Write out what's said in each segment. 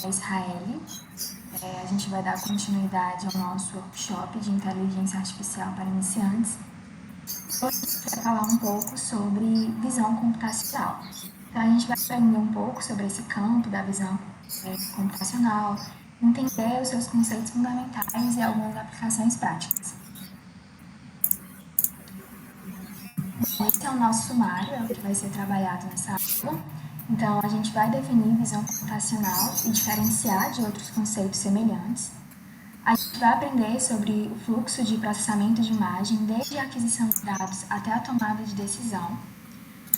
é Israeli. A gente vai dar continuidade ao nosso workshop de inteligência artificial para iniciantes. Hoje a gente vai falar um pouco sobre visão computacional. Então, a gente vai aprender um pouco sobre esse campo da visão computacional, entender os seus conceitos fundamentais e algumas aplicações práticas. Bom, esse é o nosso sumário, é o que vai ser trabalhado nessa aula. Então, a gente vai definir visão computacional e diferenciar de outros conceitos semelhantes. A gente vai aprender sobre o fluxo de processamento de imagem, desde a aquisição de dados até a tomada de decisão.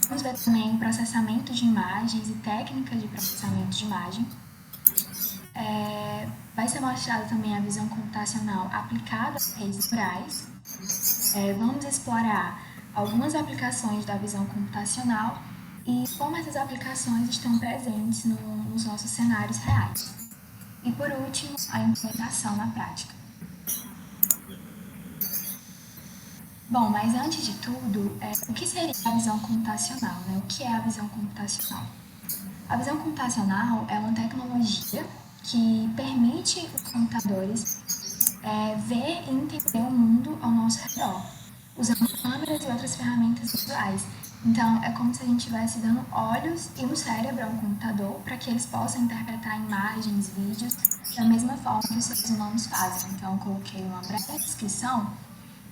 Vamos ver também processamento de imagens e técnicas de processamento de imagem. Vai ser mostrada também a visão computacional aplicada às redes neurais. Vamos explorar algumas aplicações da visão computacional e como essas aplicações estão presentes nos nossos cenários reais. E, por último, a implementação na prática. Bom, mas antes de tudo, o que seria a visão computacional, né? O que é a visão computacional? A visão computacional é uma tecnologia que permite os computadores ver e entender o mundo ao nosso redor, usando câmeras e outras ferramentas visuais. Então, é como se a gente estivesse dando olhos e um cérebro ao computador para que eles possam interpretar imagens, vídeos, da mesma forma que os seres humanos fazem. Então, eu coloquei uma breve descrição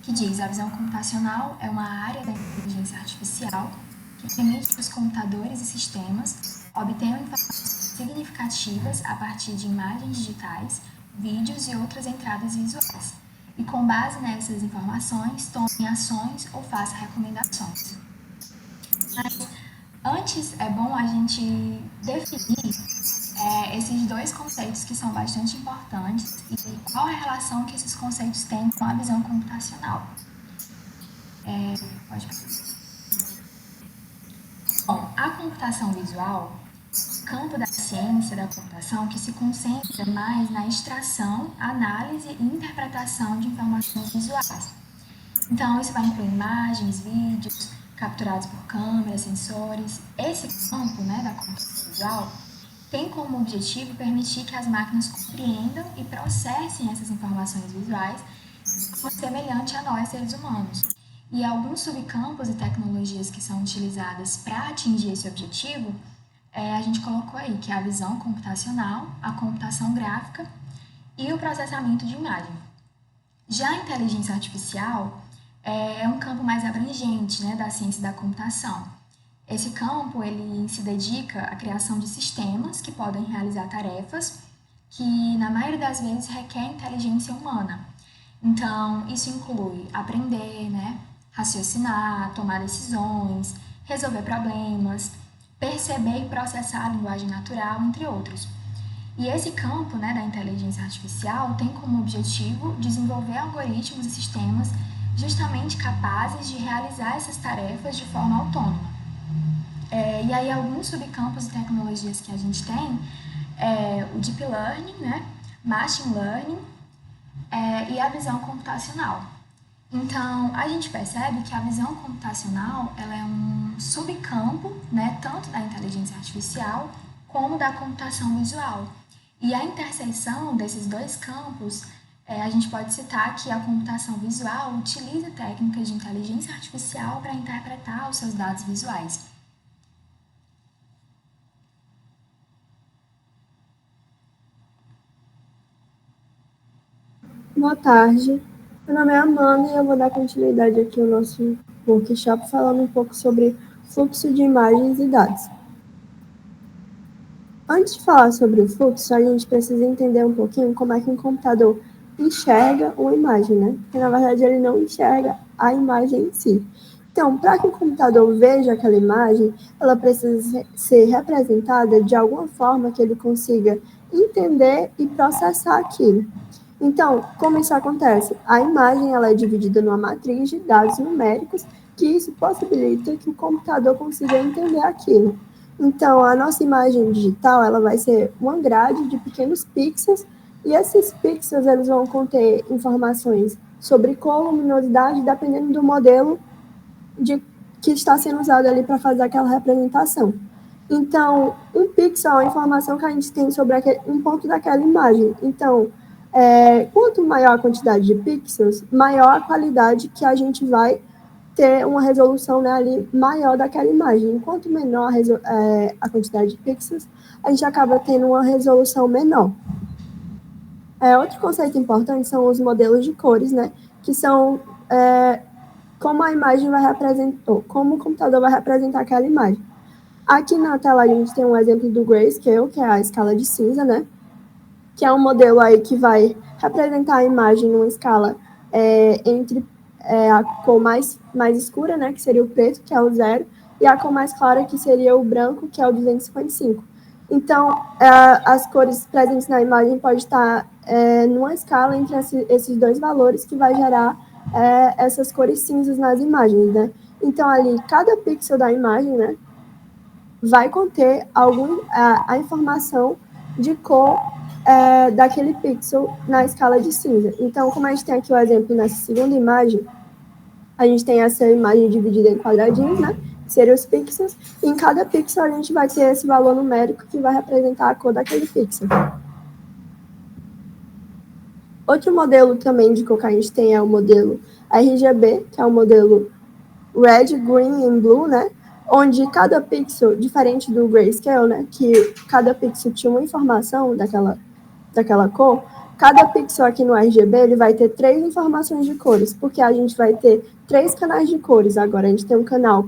que diz: a visão computacional é uma área da inteligência artificial que permite que os computadores e sistemas obtenham informações significativas a partir de imagens digitais, vídeos e outras entradas visuais. E com base nessas informações, tomem ações ou façam recomendações. Mas antes é bom a gente definir esses dois conceitos que são bastante importantes e qual a relação que esses conceitos têm com a visão computacional. Pode passar. Bom, a computação visual, campo da ciência da computação que se concentra mais na extração, análise e interpretação de informações visuais. Então, isso vai incluir imagens, vídeos capturados por câmeras, sensores. Esse campo, da computação visual tem como objetivo permitir que as máquinas compreendam e processem essas informações visuais semelhante a nós, seres humanos. E alguns subcampos e tecnologias que são utilizadas para atingir esse objetivo, a gente colocou aí, que é a visão computacional, a computação gráfica e o processamento de imagem. Já a inteligência artificial é um campo mais abrangente, da ciência da computação. Esse campo ele se dedica à criação de sistemas que podem realizar tarefas que, na maioria das vezes, requer inteligência humana. Então, isso inclui aprender, raciocinar, tomar decisões, resolver problemas, perceber e processar a linguagem natural, entre outros. E esse campo, da inteligência artificial tem como objetivo desenvolver algoritmos e sistemas justamente capazes de realizar essas tarefas de forma autônoma. E aí, alguns subcampos e tecnologias que a gente tem é o Deep Learning, Machine Learning e a visão computacional. Então, a gente percebe que a visão computacional ela é um subcampo, tanto da inteligência artificial como da computação visual. E a interseção desses dois campos, a gente pode citar que a computação visual utiliza técnicas de inteligência artificial para interpretar os seus dados visuais. Boa tarde, meu nome é Amanda e eu vou dar continuidade aqui ao nosso workshop falando um pouco sobre fluxo de imagens e dados. Antes de falar sobre o fluxo, a gente precisa entender um pouquinho como é que um computador enxerga uma imagem, Porque, na verdade, ele não enxerga a imagem em si. Então, para que o computador veja aquela imagem, ela precisa ser representada de alguma forma que ele consiga entender e processar aquilo. Então, como isso acontece? A imagem ela é dividida numa matriz de dados numéricos, que isso possibilita que o computador consiga entender aquilo. Então, a nossa imagem digital ela vai ser uma grade de pequenos pixels, e esses pixels eles vão conter informações sobre cor, luminosidade, dependendo do modelo que está sendo usado ali para fazer aquela representação. Então, um pixel é a informação que a gente tem sobre um ponto daquela imagem. Então, quanto maior a quantidade de pixels, maior a qualidade que a gente vai ter uma resolução, né, ali maior daquela imagem. Quanto menor a quantidade de pixels, a gente acaba tendo uma resolução menor. Outro conceito importante são os modelos de cores, né, que são como a imagem vai representar, como o computador vai representar aquela imagem. Aqui na tela a gente tem um exemplo do grayscale, que é a escala de cinza, né, que é um modelo aí que vai representar a imagem numa escala entre a cor mais escura, né, que seria o preto, que é o 0, e a cor mais clara, que seria o branco, que é o 255. Então, as cores presentes na imagem podem estar numa escala entre esses dois valores, que vai gerar essas cores cinzas nas imagens, né? Então, ali, cada pixel da imagem, né, vai conter a informação de cor daquele pixel na escala de cinza. Então, como a gente tem aqui o exemplo nessa segunda imagem, a gente tem essa imagem dividida em quadradinhos, né? Que seriam os pixels, e em cada pixel a gente vai ter esse valor numérico que vai representar a cor daquele pixel. Outro modelo também de cor que a gente tem é o modelo RGB, que é o modelo Red, Green and Blue, né? Onde cada pixel, diferente do grayscale, né? Que cada pixel tinha uma informação daquela cor, cada pixel aqui no RGB ele vai ter 3 informações de cores, porque a gente vai ter 3 canais de cores. Agora a gente tem um canal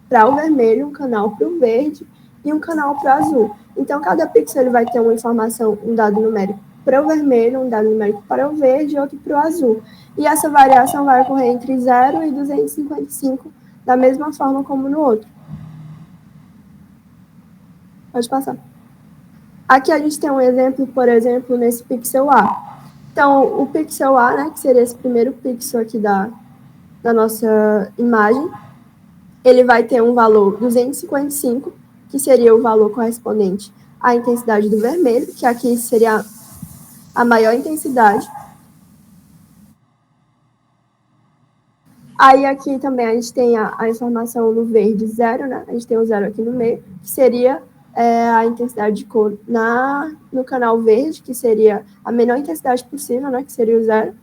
para o vermelho, um canal para o verde e um canal para o azul. Então, cada pixel ele vai ter uma informação, um dado numérico para o vermelho, um dado numérico para o verde e outro para o azul. E essa variação vai ocorrer entre 0 e 255, da mesma forma como no outro. Pode passar. Aqui a gente tem um exemplo, por exemplo, nesse pixel A. Então, o pixel A, né, que seria esse primeiro pixel aqui da nossa imagem, ele vai ter um valor 255, que seria o valor correspondente à intensidade do vermelho, que aqui seria a maior intensidade. Aí aqui também a gente tem a informação no verde 0, né? A gente tem o 0 aqui no meio, que seria a intensidade de cor no canal verde, que seria a menor intensidade possível, né? Que seria o 0.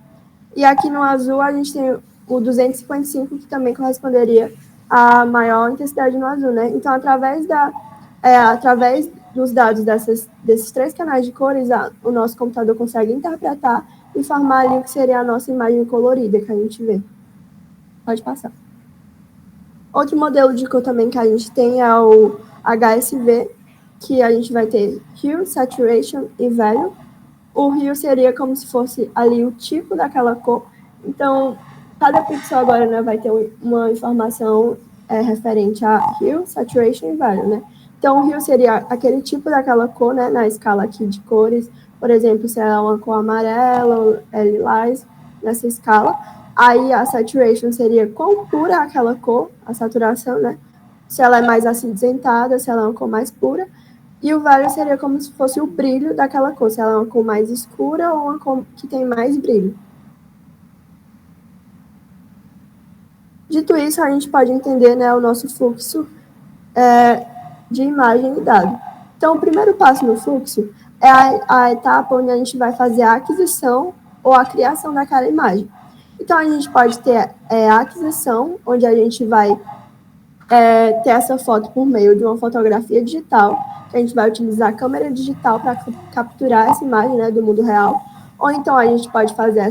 E aqui no azul a gente tem o 255, que também corresponderia à maior intensidade no azul, né? Então, através dos dados desses 3 canais de cores, o nosso computador consegue interpretar e formar ali o que seria a nossa imagem colorida que a gente vê. Pode passar. Outro modelo de cor também que a gente tem é o HSV, que a gente vai ter Hue, Saturation e Value. O Hue seria como se fosse ali o tipo daquela cor. Então, cada pixel agora, né, vai ter uma informação referente a Hue, Saturation e Value, né? Então, o Hue seria aquele tipo daquela cor, né, na escala aqui de cores. Por exemplo, se ela é uma cor amarela, lilás, nessa escala. Aí, a Saturation seria quão pura é aquela cor, a saturação, né? Se ela é mais acinzentada, se ela é uma cor mais pura. E o value seria como se fosse o brilho daquela cor, se ela é uma cor mais escura ou uma cor que tem mais brilho. Dito isso, a gente pode entender, né, o nosso fluxo de imagem e dado. Então, o primeiro passo no fluxo é a etapa onde a gente vai fazer a aquisição ou a criação daquela imagem. Então, a gente pode ter a aquisição, onde a gente vai ter essa foto por meio de uma fotografia digital, que a gente vai utilizar a câmera digital para capturar essa imagem, né, do mundo real. Ou então a gente pode fazer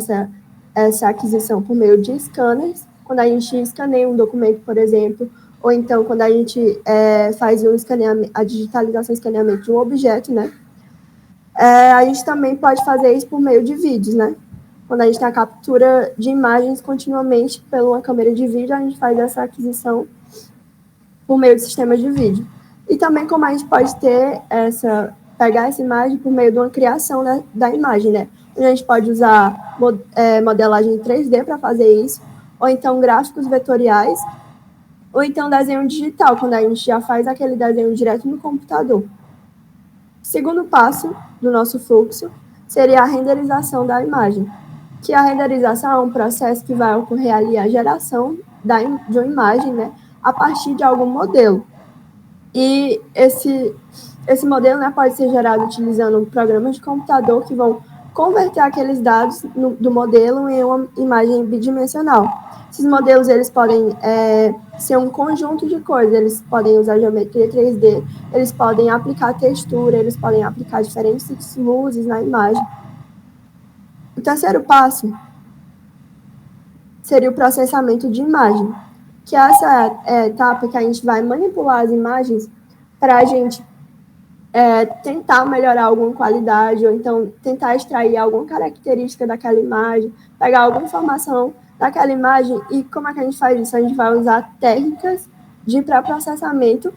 essa aquisição por meio de scanners, quando a gente escaneia um documento, por exemplo, ou então quando a gente faz a digitalização e escaneamento de um objeto, né. A gente também pode fazer isso por meio de vídeos, né. Quando a gente tem a captura de imagens continuamente pela uma câmera de vídeo, a gente faz essa aquisição por meio de sistemas de vídeo. E também como a gente pode pegar essa imagem por meio de uma criação, né, da imagem, né? A gente pode usar modelagem 3D para fazer isso, ou então gráficos vetoriais, ou então desenho digital, quando a gente já faz aquele desenho direto no computador. Segundo passo do nosso fluxo seria a renderização da imagem, que a renderização é um processo que vai ocorrer ali a geração de uma imagem, né, a partir de algum modelo. E esse modelo, né, pode ser gerado utilizando programas de computador que vão converter aqueles dados do modelo em uma imagem bidimensional. Esses modelos eles podem ser um conjunto de coisas, eles podem usar geometria 3D, eles podem aplicar textura, eles podem aplicar diferentes luzes na imagem. O terceiro passo seria o processamento de imagem, que essa é a etapa que a gente vai manipular as imagens para a gente tentar melhorar alguma qualidade, ou então tentar extrair alguma característica daquela imagem, pegar alguma informação daquela imagem. E como é que a gente faz isso? A gente vai usar técnicas de pré-processamento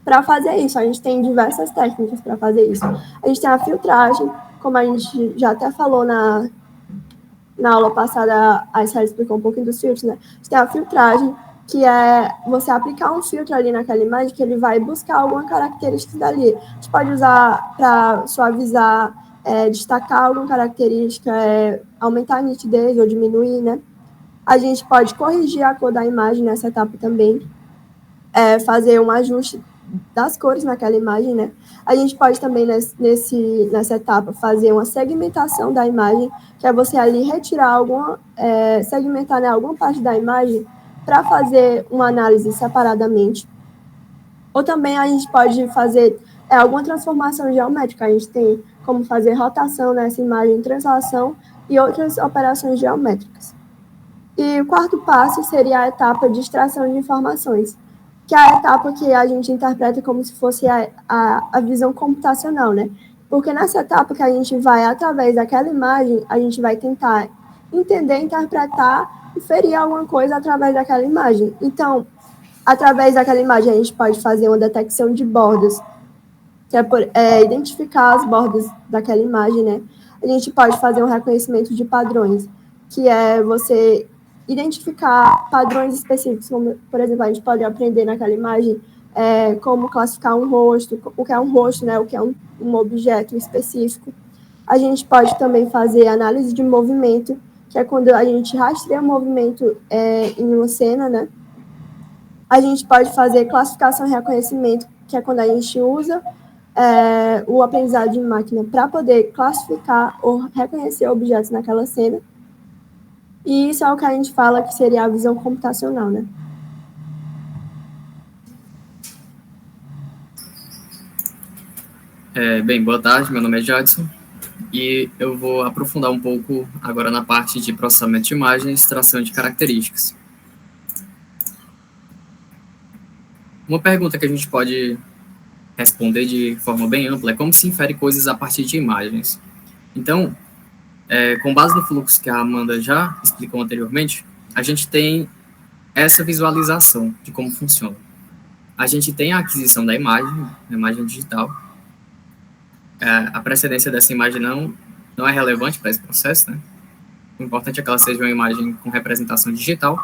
para fazer isso. A gente tem diversas técnicas para fazer isso. A gente tem a filtragem, como a gente já até falou na aula passada, a Isabel explicou um pouquinho dos filtros, né? A gente tem a filtragem, que é você aplicar um filtro ali naquela imagem que ele vai buscar alguma característica dali. A gente pode usar para suavizar, destacar alguma característica, aumentar a nitidez ou diminuir, né? A gente pode corrigir a cor da imagem nessa etapa também, fazer um ajuste das cores naquela imagem, né? A gente pode também, nessa etapa, fazer uma segmentação da imagem, que é você ali retirar segmentar, né, alguma parte da imagem para fazer uma análise separadamente. Ou também a gente pode fazer alguma transformação geométrica. A gente tem como fazer rotação nessa imagem, translação e outras operações geométricas. E o quarto passo seria a etapa de extração de informações, que é a etapa que a gente interpreta como se fosse a visão computacional, né? Porque nessa etapa que a gente vai, através daquela imagem, a gente vai tentar entender, interpretar, inferir alguma coisa através daquela imagem. Então, através daquela imagem, a gente pode fazer uma detecção de bordas, que é identificar as bordas daquela imagem, né? A gente pode fazer um reconhecimento de padrões, que é você identificar padrões específicos, como, por exemplo, a gente pode aprender naquela imagem como classificar um rosto, o que é um rosto, né, o que é um objeto específico. A gente pode também fazer análise de movimento, que é quando a gente rastreia o movimento em uma cena, né? A gente pode fazer classificação e reconhecimento, que é quando a gente usa o aprendizado de máquina para poder classificar ou reconhecer objetos naquela cena. E isso é o que a gente fala que seria a visão computacional, né? Bem, boa tarde, meu nome é Jadson, e eu vou aprofundar um pouco agora na parte de processamento de imagem e extração de características. Uma pergunta que a gente pode responder de forma bem ampla é como se infere coisas a partir de imagens. Então, com base no fluxo que a Amanda já explicou anteriormente, a gente tem essa visualização de como funciona. A gente tem a aquisição da imagem, a imagem digital. A precedência dessa imagem não é relevante para esse processo, né? O importante é que ela seja uma imagem com representação digital.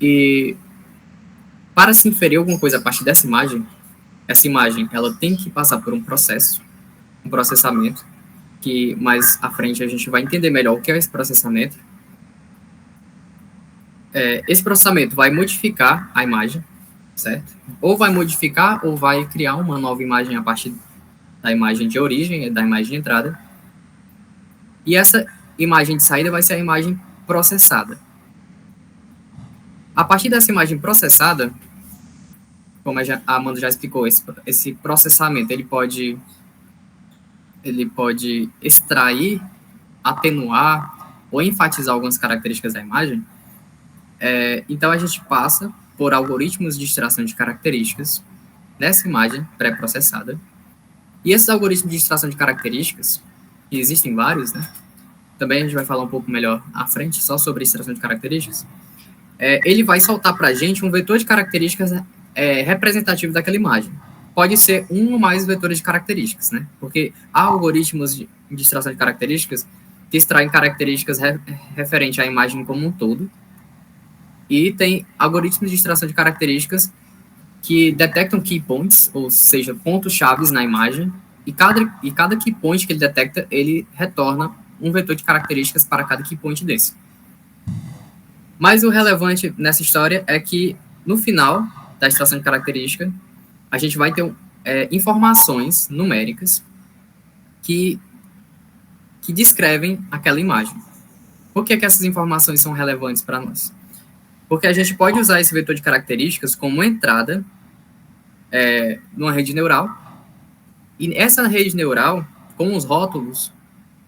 E para se inferir alguma coisa a partir dessa imagem, essa imagem ela tem que passar por um processo, um processamento, que mais à frente a gente vai entender melhor o que é esse processamento. Esse processamento vai modificar a imagem, certo? Ou vai modificar ou vai criar uma nova imagem a partir da imagem de origem, da imagem de entrada. E essa imagem de saída vai ser a imagem processada. A partir dessa imagem processada, como a Amanda já explicou, esse processamento ele pode extrair, atenuar ou enfatizar algumas características da imagem. Então, a gente passa por algoritmos de extração de características nessa imagem pré-processada. E esses algoritmos de extração de características, que existem vários, né? Também a gente vai falar um pouco melhor à frente, só sobre extração de características. Ele vai soltar para a gente um vetor de características representativo daquela imagem. Pode ser um ou mais vetores de características, né? Porque há algoritmos de extração de características que extraem características referentes à imagem como um todo. E tem algoritmos de extração de características que detectam key points, ou seja, pontos-chave na imagem, e cada key point que ele detecta, ele retorna um vetor de características para cada key point desse. Mas o relevante nessa história é que, no final, da extração de característica, a gente vai ter informações numéricas que descrevem aquela imagem. Por que essas informações são relevantes para nós? Porque a gente pode usar esse vetor de características como entrada numa rede neural, e essa rede neural, com os rótulos,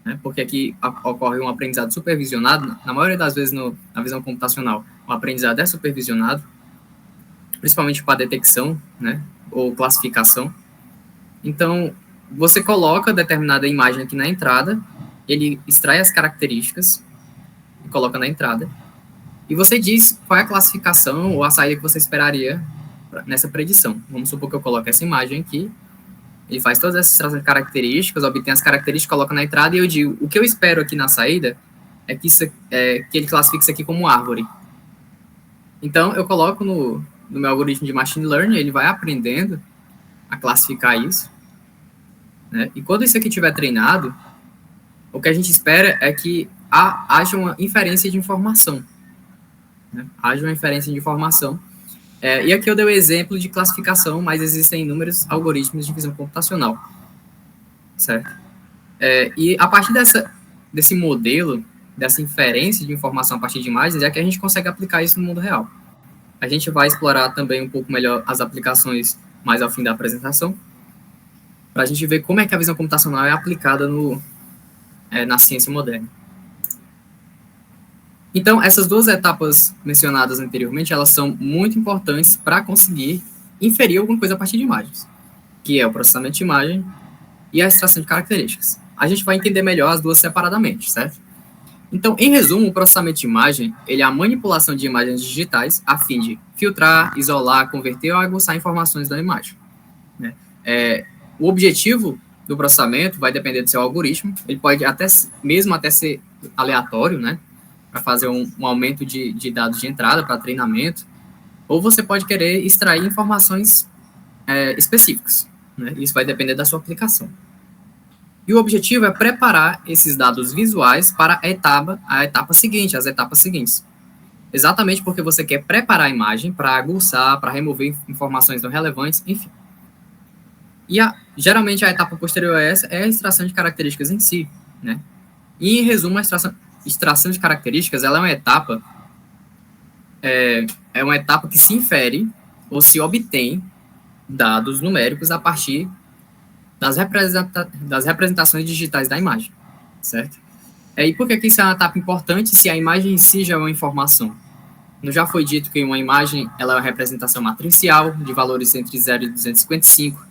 né, porque aqui ocorre um aprendizado supervisionado, na maioria das vezes na visão computacional, o aprendizado é supervisionado, principalmente para detecção, né, ou classificação. Então, você coloca determinada imagem aqui na entrada, ele extrai as características e coloca na entrada, e você diz qual é a classificação ou a saída que você esperaria nessa predição. Vamos supor que eu coloque essa imagem aqui, ele faz todas essas características, obtém as características, coloca na entrada, e eu digo, o que eu espero aqui na saída é que ele classifique isso aqui como árvore. Então, eu coloco no meu algoritmo de machine learning, ele vai aprendendo a classificar isso, né? E quando isso aqui estiver treinado, o que a gente espera é que haja uma inferência de informação, né? Haja uma inferência de informação. E aqui eu dei o exemplo de classificação, mas existem inúmeros algoritmos de visão computacional, certo? E a partir desse modelo, dessa inferência de informação a partir de imagens, é que a gente consegue aplicar isso no mundo real. A gente vai explorar também um pouco melhor as aplicações mais ao fim da apresentação, para a gente ver como é que a visão computacional é aplicada na ciência moderna. Então, essas duas etapas mencionadas anteriormente, elas são muito importantes para conseguir inferir alguma coisa a partir de imagens, que é o processamento de imagem e a extração de características. A gente vai entender melhor as duas separadamente, certo? Então, em resumo, o processamento de imagem, ele é a manipulação de imagens digitais a fim de filtrar, isolar, converter ou aguçar informações da imagem, né? O objetivo do processamento vai depender do seu algoritmo, ele pode até ser aleatório, né? Para fazer um aumento de dados de entrada para treinamento, ou você pode querer extrair informações específicas, né? Isso vai depender da sua aplicação. E o objetivo é preparar esses dados visuais para as etapas seguintes. Exatamente porque você quer preparar a imagem para aguçar, para remover informações não relevantes, enfim. E geralmente a etapa posterior a essa é a extração de características em si, né? E, em resumo, a extração de características, ela é uma etapa que se infere ou se obtém dados numéricos a partir das representações digitais da imagem, certo? E por que isso é uma etapa importante se a imagem em si já é uma informação? Não já foi dito que uma imagem ela é uma representação matricial de valores entre 0 e 255,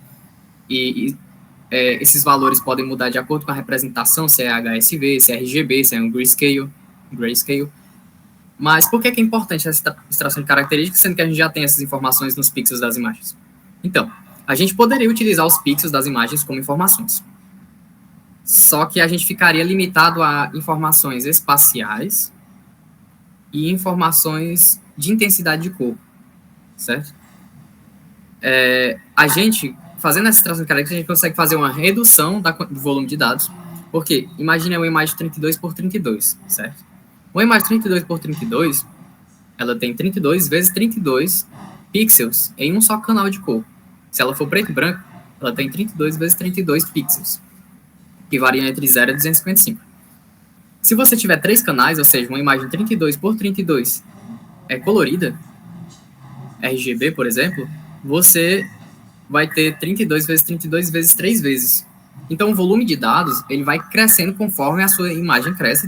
esses valores podem mudar de acordo com a representação, se é HSV, se é RGB, se é um grayscale. Mas por que é importante essa extração de características, sendo que a gente já tem essas informações nos pixels das imagens? Então, a gente poderia utilizar os pixels das imagens como informações. Só que a gente ficaria limitado a informações espaciais e informações de intensidade de cor, certo? A gente, fazendo essa extração de características, a gente consegue fazer uma redução do volume de dados, porque imagine uma imagem 32 por 32, certo? Uma imagem 32 por 32, ela tem 32 vezes 32 pixels em um só canal de cor. Se ela for preto e branco, ela tem 32 vezes 32 pixels, que varia entre 0 e 255. Se você tiver 3 canais, ou seja, uma imagem 32 por 32 colorida, RGB, por exemplo, você vai ter 32 vezes 32 vezes 3 vezes. Então, o volume de dados ele vai crescendo conforme a sua imagem cresce.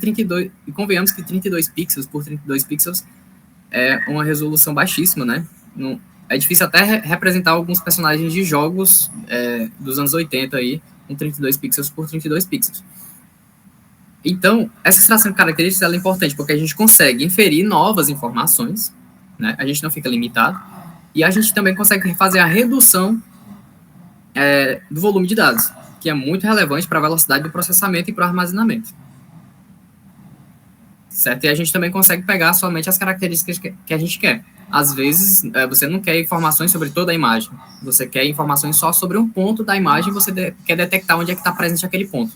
E convenhamos que 32 pixels por 32 pixels é uma resolução baixíssima, né? É difícil até representar alguns personagens de jogos dos anos 80 aí, com 32 pixels por 32 pixels. Então, essa extração de características ela é importante, porque a gente consegue inferir novas informações, né? A gente não fica limitado, e a gente também consegue fazer a redução do volume de dados, que é muito relevante para a velocidade do processamento e para o armazenamento. Certo? E a gente também consegue pegar somente as características que a gente quer. Às vezes, você não quer informações sobre toda a imagem, você quer informações só sobre um ponto da imagem, você quer detectar onde é que está presente aquele ponto.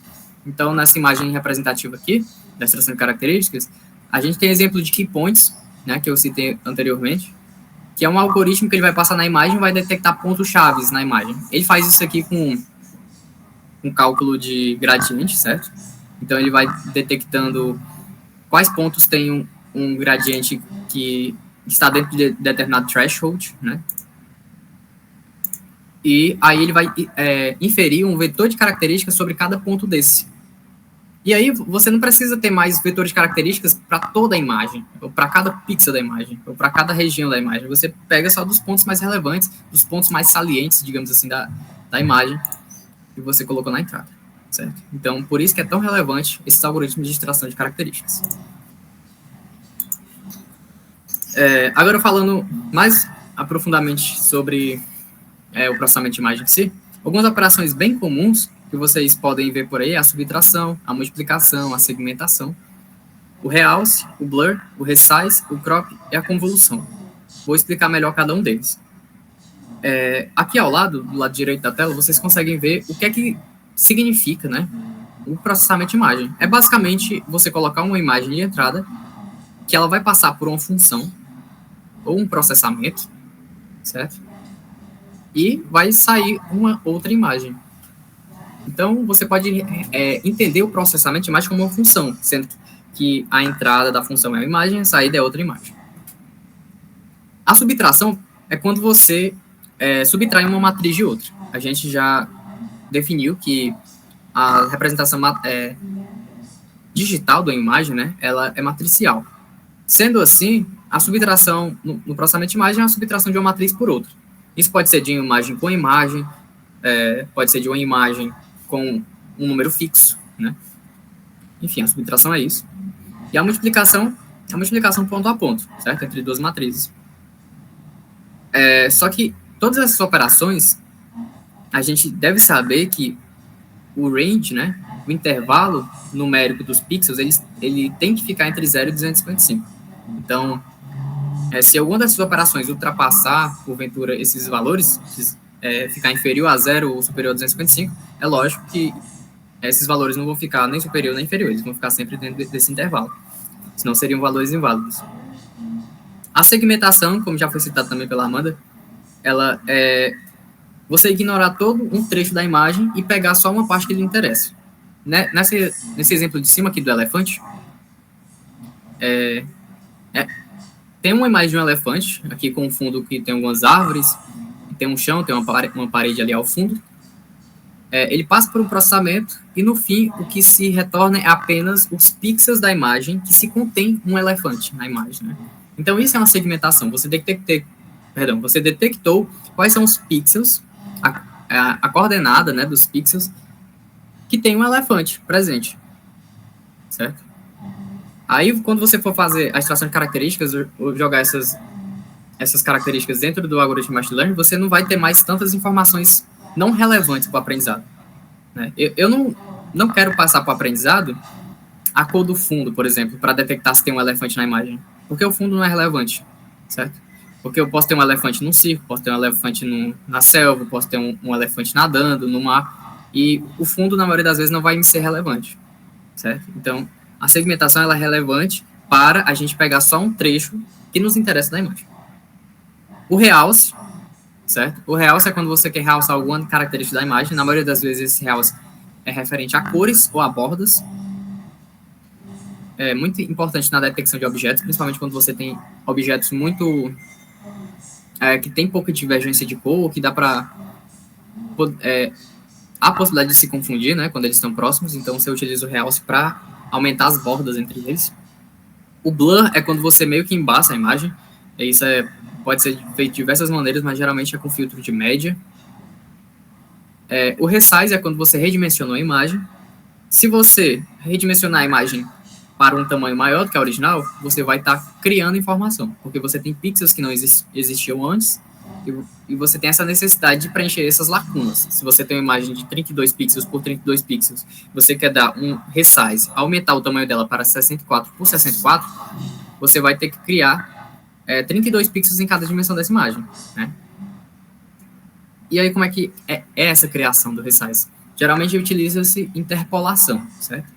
Então, nessa imagem representativa aqui, da extração de características, a gente tem exemplo de key points, né, que eu citei anteriormente, que é um algoritmo que ele vai passar na imagem e vai detectar pontos chaves na imagem. Ele faz isso aqui com um cálculo de gradiente, certo? Então, ele vai detectando quais pontos tem um gradiente que está dentro de determinado threshold, né? E aí ele vai inferir um vetor de características sobre cada ponto desse. E aí você não precisa ter mais vetores de características para toda a imagem, ou para cada pixel da imagem, ou para cada região da imagem. Você pega só dos pontos mais relevantes, dos pontos mais salientes, digamos assim, da imagem, que você colocou na entrada, certo? Então, por isso que é tão relevante esses algoritmos de extração de características. Agora, falando mais aprofundadamente sobre o processamento de imagem em si, algumas operações bem comuns que vocês podem ver por aí é a subtração, a multiplicação, a segmentação, o realce, o blur, o resize, o crop e a convolução. Vou explicar melhor cada um deles. Aqui ao lado, do lado direito da tela, vocês conseguem ver o que é que significa, né, o processamento de imagem. É basicamente você colocar uma imagem de entrada que ela vai passar por uma função ou um processamento, certo? E vai sair uma outra imagem. Então, você pode entender o processamento de imagem como uma função, sendo que a entrada da função é uma imagem, a saída é outra imagem. A subtração é quando você subtrai uma matriz de outra. A gente já definiu que a representação digital da imagem, né, ela é matricial. Sendo assim, a subtração no processamento de imagem é a subtração de uma matriz por outra. Isso pode ser de uma imagem com imagem, pode ser de uma imagem com um número fixo, né? Enfim, a subtração é isso. E a multiplicação é a multiplicação ponto a ponto, certo? Entre duas matrizes. Só que todas essas operações, a gente deve saber que o range, né, o intervalo numérico dos pixels, ele tem que ficar entre 0 e 255. Então, se alguma dessas operações ultrapassar, porventura, esses valores, ficar inferior a 0 ou superior a 255, é lógico que esses valores não vão ficar nem superior nem inferior, eles vão ficar sempre dentro desse intervalo. Senão seriam valores inválidos. A segmentação, como já foi citado também pela Amanda, ela é você ignorar todo um trecho da imagem e pegar só uma parte que lhe interessa. Nesse exemplo de cima aqui do elefante, tem uma imagem de um elefante, aqui com um fundo que tem algumas árvores, tem um chão, tem uma parede ali ao fundo. Ele passa por um processamento e, no fim, o que se retorna é apenas os pixels da imagem que se contém um elefante na imagem, né? Então, isso é uma segmentação. Você detectou quais são os pixels, a coordenada, né, dos pixels que tem um elefante presente, certo? Aí, quando você for fazer a extração de características, ou jogar essas características dentro do algoritmo de machine learning, você não vai ter mais tantas informações não relevantes para o aprendizado, né? Eu não quero passar para o aprendizado a cor do fundo, por exemplo, para detectar se tem um elefante na imagem, porque o fundo não é relevante, certo? Porque eu posso ter um elefante num circo, posso ter um elefante na selva, posso ter um elefante nadando no mar, e o fundo, na maioria das vezes, não vai me ser relevante, certo? Então, a segmentação ela é relevante para a gente pegar só um trecho que nos interessa da imagem. O realce, certo? O realce é quando você quer realçar alguma característica da imagem. Na maioria das vezes, esse realce é referente a cores ou a bordas. É muito importante na detecção de objetos, principalmente quando você tem objetos muito... que tem pouca divergência de cor, que dá para... há a possibilidade de se confundir, né, quando eles estão próximos. Então, você utiliza o realce para aumentar as bordas entre eles. O blur é quando você meio que embaça a imagem. Isso pode ser feito de diversas maneiras, mas geralmente é com filtro de média. O resize é quando você redimensionou a imagem. Se você redimensionar a imagem para um tamanho maior do que a original, você vai estar criando informação, porque você tem pixels que não existiam antes, e você tem essa necessidade de preencher essas lacunas. Se você tem uma imagem de 32 pixels por 32 pixels, você quer dar um resize, aumentar o tamanho dela para 64 por 64, você vai ter que criar 32 pixels em cada dimensão dessa imagem, né? E aí, como é que é essa criação do resize? Geralmente utiliza-se interpolação, certo?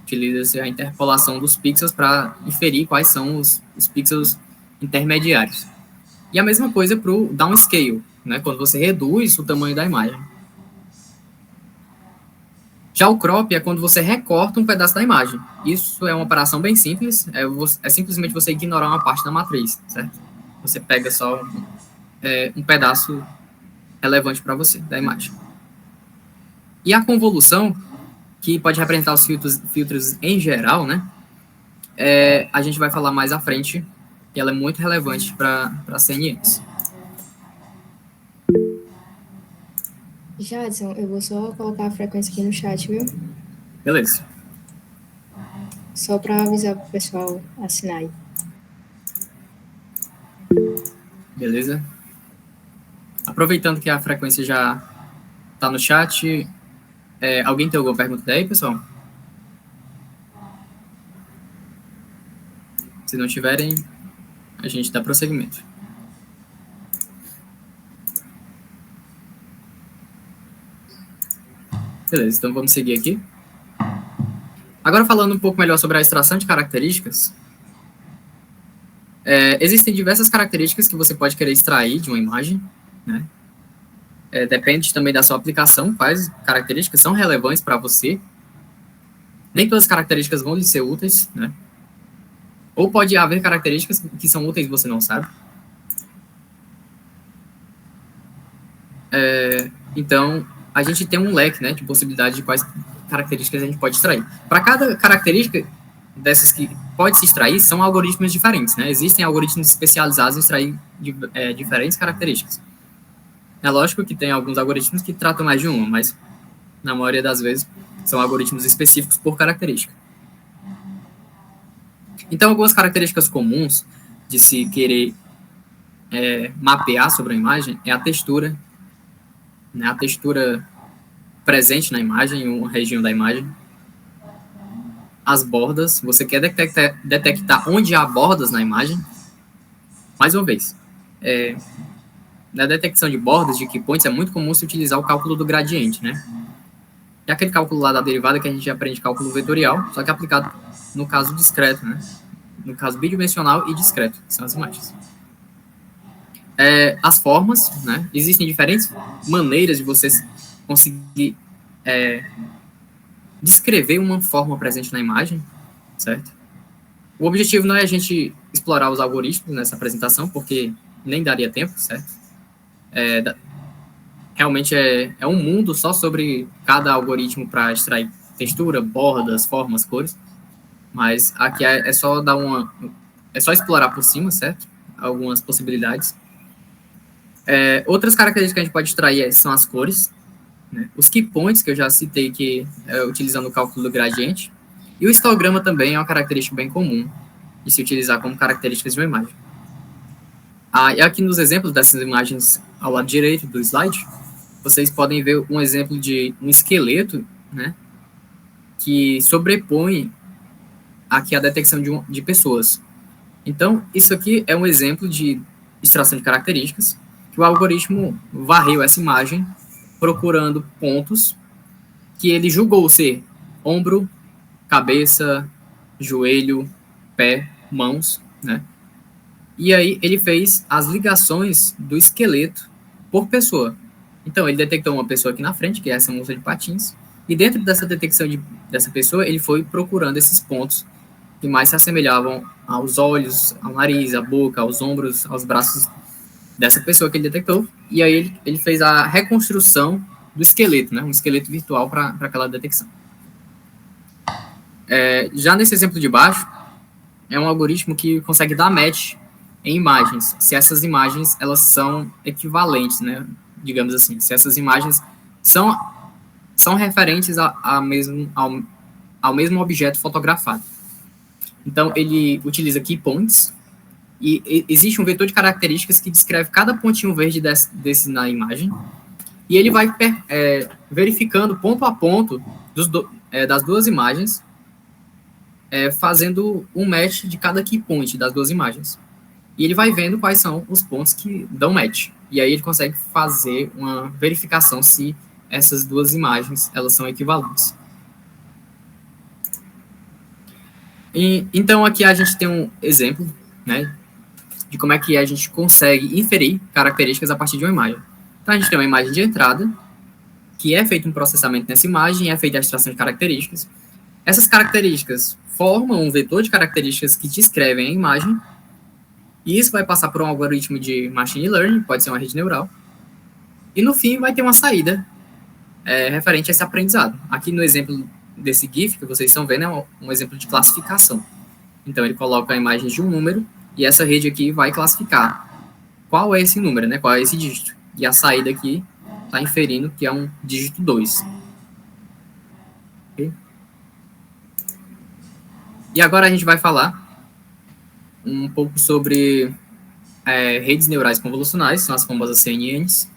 Utiliza-se a interpolação dos pixels para inferir quais são os pixels intermediários. E a mesma coisa para o downscale, né, quando você reduz o tamanho da imagem. Já o crop é quando você recorta um pedaço da imagem. Isso é uma operação bem simples, é simplesmente você ignorar uma parte da matriz, certo? Você pega só um pedaço relevante para você da imagem. E a convolução, que pode representar os filtros em geral, né? A gente vai falar mais à frente, e ela é muito relevante para CNNs. Jadson, eu vou só colocar a frequência aqui no chat, viu? Beleza. Só para avisar para o pessoal assinar aí. Beleza. Aproveitando que a frequência já está no chat, alguém tem alguma pergunta daí, pessoal? Se não tiverem, a gente dá prosseguimento. Beleza, então vamos seguir aqui. Agora falando um pouco melhor sobre a extração de características, existem diversas características que você pode querer extrair de uma imagem, né? Depende também da sua aplicação, quais características são relevantes para você. Nem todas as características vão lhe ser úteis, né? Ou pode haver características que são úteis e você não sabe. Então, a gente tem um leque, né, de possibilidades de quais características a gente pode extrair. Para cada característica dessas que pode se extrair, são algoritmos diferentes, né? Existem algoritmos especializados em extrair diferentes características. É lógico que tem alguns algoritmos que tratam mais de uma, mas na maioria das vezes são algoritmos específicos por característica. Então, algumas características comuns de se querer mapear sobre a imagem é a textura, né? A textura presente na imagem, em uma região da imagem. As bordas, você quer detectar onde há bordas na imagem. Mais uma vez, na detecção de bordas, de key points, é muito comum se utilizar o cálculo do gradiente, né? É aquele cálculo lá da derivada que a gente aprende cálculo vetorial, só que aplicado no caso discreto, né? No caso bidimensional e discreto, que são as imagens. As formas, né? Existem diferentes maneiras de você conseguir descrever uma forma presente na imagem, certo? O objetivo não é a gente explorar os algoritmos nessa apresentação, porque nem daria tempo, certo? Realmente é um mundo só sobre cada algoritmo para extrair textura, bordas, formas, cores. Mas aqui é só explorar por cima, certo? Algumas possibilidades. Outras características que a gente pode extrair são as cores, né? Os key points, que eu já citei, que utilizando o cálculo do gradiente. E o histograma também é uma característica bem comum de se utilizar como características de uma imagem. E aqui nos exemplos dessas imagens ao lado direito do slide, vocês podem ver um exemplo de um esqueleto, né, que sobrepõe aqui a detecção de pessoas. Então, isso aqui é um exemplo de extração de características, que o algoritmo varreu essa imagem procurando pontos que ele julgou ser ombro, cabeça, joelho, pé, mãos, né? E aí ele fez as ligações do esqueleto por pessoa. Então, ele detectou uma pessoa aqui na frente, que é essa moça de patins, e dentro dessa detecção dessa pessoa, ele foi procurando esses pontos que mais se assemelhavam aos olhos, ao nariz, à boca, aos ombros, aos braços dessa pessoa que ele detectou, e aí ele fez a reconstrução do esqueleto, né, um esqueleto virtual para aquela detecção. Já nesse exemplo de baixo, é um algoritmo que consegue dar match em imagens, se essas imagens elas são equivalentes, né, digamos assim, se essas imagens são referentes ao mesmo objeto fotografado. Então, ele utiliza key points, e existe um vetor de características que descreve cada pontinho verde desse na imagem, e ele vai verificando ponto a ponto das duas imagens, fazendo um match de cada key point das duas imagens. E ele vai vendo quais são os pontos que dão match. E aí ele consegue fazer uma verificação se essas duas imagens elas são equivalentes. Então, aqui a gente tem um exemplo, né, de como é que a gente consegue inferir características a partir de uma imagem. Então, a gente tem uma imagem de entrada, que é feito um processamento nessa imagem, é feita a extração de características. Essas características formam um vetor de características que descrevem a imagem, e isso vai passar por um algoritmo de machine learning, pode ser uma rede neural, e no fim vai ter uma saída referente a esse aprendizado. Aqui no exemplo desse GIF que vocês estão vendo é um exemplo de classificação. Então ele coloca a imagem de um número, e essa rede aqui vai classificar qual é esse número, né? Qual é esse dígito. E a saída aqui está inferindo que é um dígito 2. Okay? E agora a gente vai falar um pouco sobre redes neurais convolucionais, são as famosas CNNs,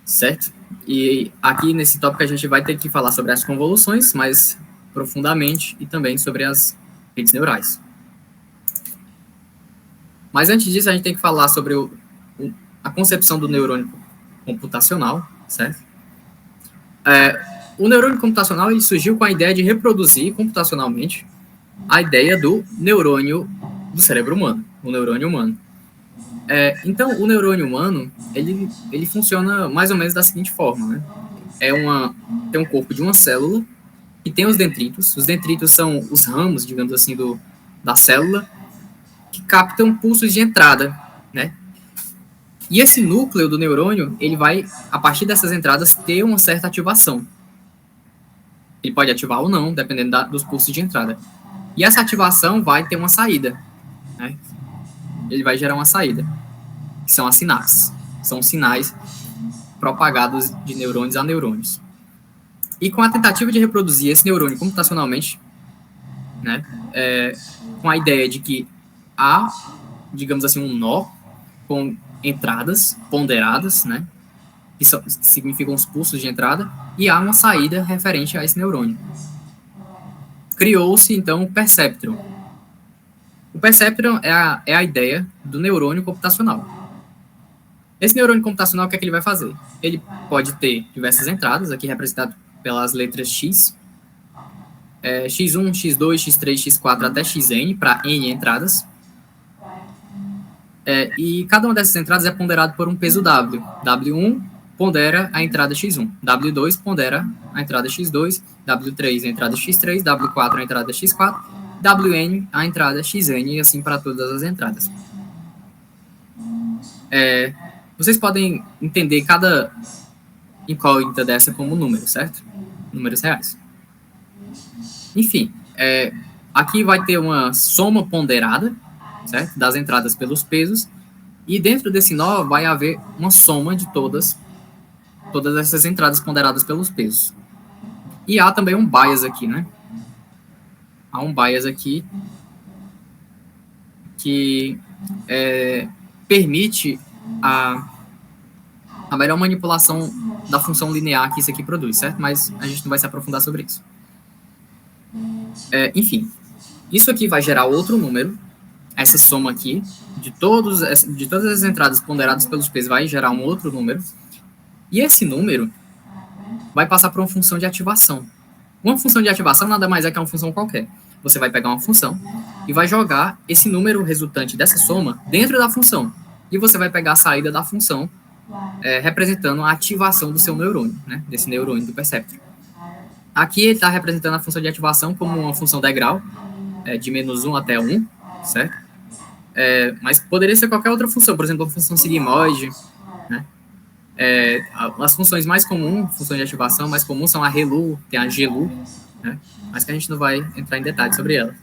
certo? E aqui nesse tópico a gente vai ter que falar sobre as convoluções mais profundamente e também sobre as redes neurais. Mas antes disso a gente tem que falar sobre a concepção do neurônio computacional, certo? O neurônio computacional ele surgiu com a ideia de reproduzir computacionalmente a ideia do neurônio do cérebro humano, o neurônio humano. Então, o neurônio humano, ele funciona mais ou menos da seguinte forma, né? Tem um corpo de uma célula que tem os dendritos. Os dendritos são os ramos, digamos assim, da célula, que captam pulsos de entrada, né? E esse núcleo do neurônio, ele vai, a partir dessas entradas, ter uma certa ativação. Ele pode ativar ou não, dependendo dos pulsos de entrada. E essa ativação vai ter uma saída, né? Ele vai gerar uma saída, que são as sinapses. São sinais propagados de neurônios a neurônios. E com a tentativa de reproduzir esse neurônio computacionalmente, né, com a ideia de que há, digamos assim, um nó com entradas ponderadas, né, que significam os pulsos de entrada, e há uma saída referente a esse neurônio. Criou-se, então, o perceptron. O perceptron é a ideia do neurônio computacional. Esse neurônio computacional, o que é que ele vai fazer? Ele pode ter diversas entradas, aqui representado pelas letras X, X1, X2, X3, X4 até Xn, para N entradas. E cada uma dessas entradas é ponderado por um peso W. W1 pondera a entrada X1, W2 pondera a entrada X2, W3 a entrada X3, W4 a entrada X4, Wn a entrada Xn, e assim para todas as entradas. Vocês podem entender cada incógnita dessa como número, certo? Números reais. Enfim, aqui vai ter uma soma ponderada, certo? Das entradas pelos pesos, e dentro desse nó vai haver uma soma de todas essas entradas ponderadas pelos pesos. E há também um bias aqui, né? Há um bias aqui que permite a melhor manipulação da função linear que isso aqui produz, certo? Mas a gente não vai se aprofundar sobre isso. Enfim, isso aqui vai gerar outro número. Essa soma aqui, de todas as entradas ponderadas pelos pesos, vai gerar um outro número. E esse número vai passar por uma função de ativação. Uma função de ativação nada mais é que uma função qualquer. Você vai pegar uma função e vai jogar esse número resultante dessa soma dentro da função. E você vai pegar a saída da função, representando a ativação do seu neurônio, né? Desse neurônio do perceptron. Aqui ele está representando a função de ativação como uma função degrau, de -1 até 1, certo? Mas poderia ser qualquer outra função, por exemplo, a função sigmoide, né? As funções mais comuns, funções de ativação mais comuns são a ReLU, tem a GLU, né? Mas que a gente não vai entrar em detalhes sobre ela.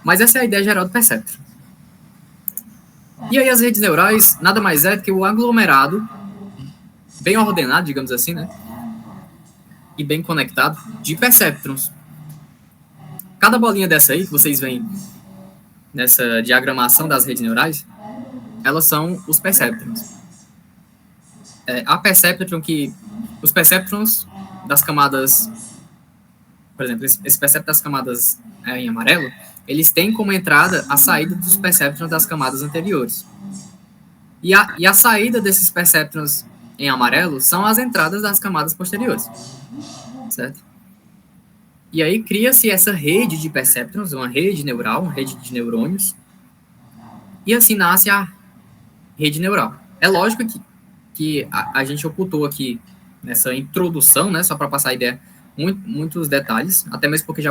Mas essa é a ideia geral do perceptron. E aí as redes neurais nada mais é do que o aglomerado, bem ordenado, digamos assim, né? E bem conectado, de perceptrons. Cada bolinha dessa aí, que vocês veem nessa diagramação das redes neurais, elas são os perceptrons. A perceptron os perceptrons das camadas, por exemplo, esse perceptron das camadas em amarelo, eles têm como entrada a saída dos perceptrons das camadas anteriores. E a saída desses perceptrons em amarelo são as entradas das camadas posteriores. Certo? E aí cria-se essa rede de perceptrons, uma rede neural, uma rede de neurônios, E assim nasce a rede neural. É lógico que a gente ocultou aqui nessa introdução, né, só para passar a ideia, muitos detalhes, até mesmo porque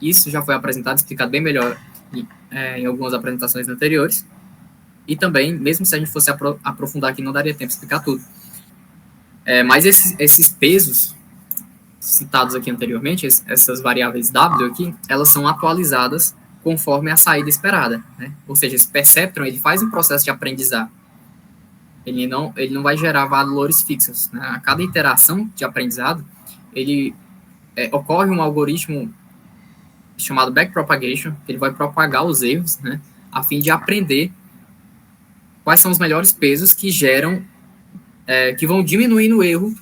isso já foi apresentado, explicado bem melhor em algumas apresentações anteriores. E também, mesmo se a gente fosse aprofundar aqui, não daria tempo de explicar tudo. Mas esses pesos citados aqui anteriormente, essas variáveis W aqui, elas são atualizadas conforme a saída esperada, né? Ou seja, esse perceptron, ele faz um processo de aprendizado. Ele não vai gerar valores fixos, né? A cada iteração de aprendizado, ocorre um algoritmo chamado backpropagation, que ele vai propagar os erros, né? A fim de aprender quais são os melhores pesos que geram, que vão diminuir o erro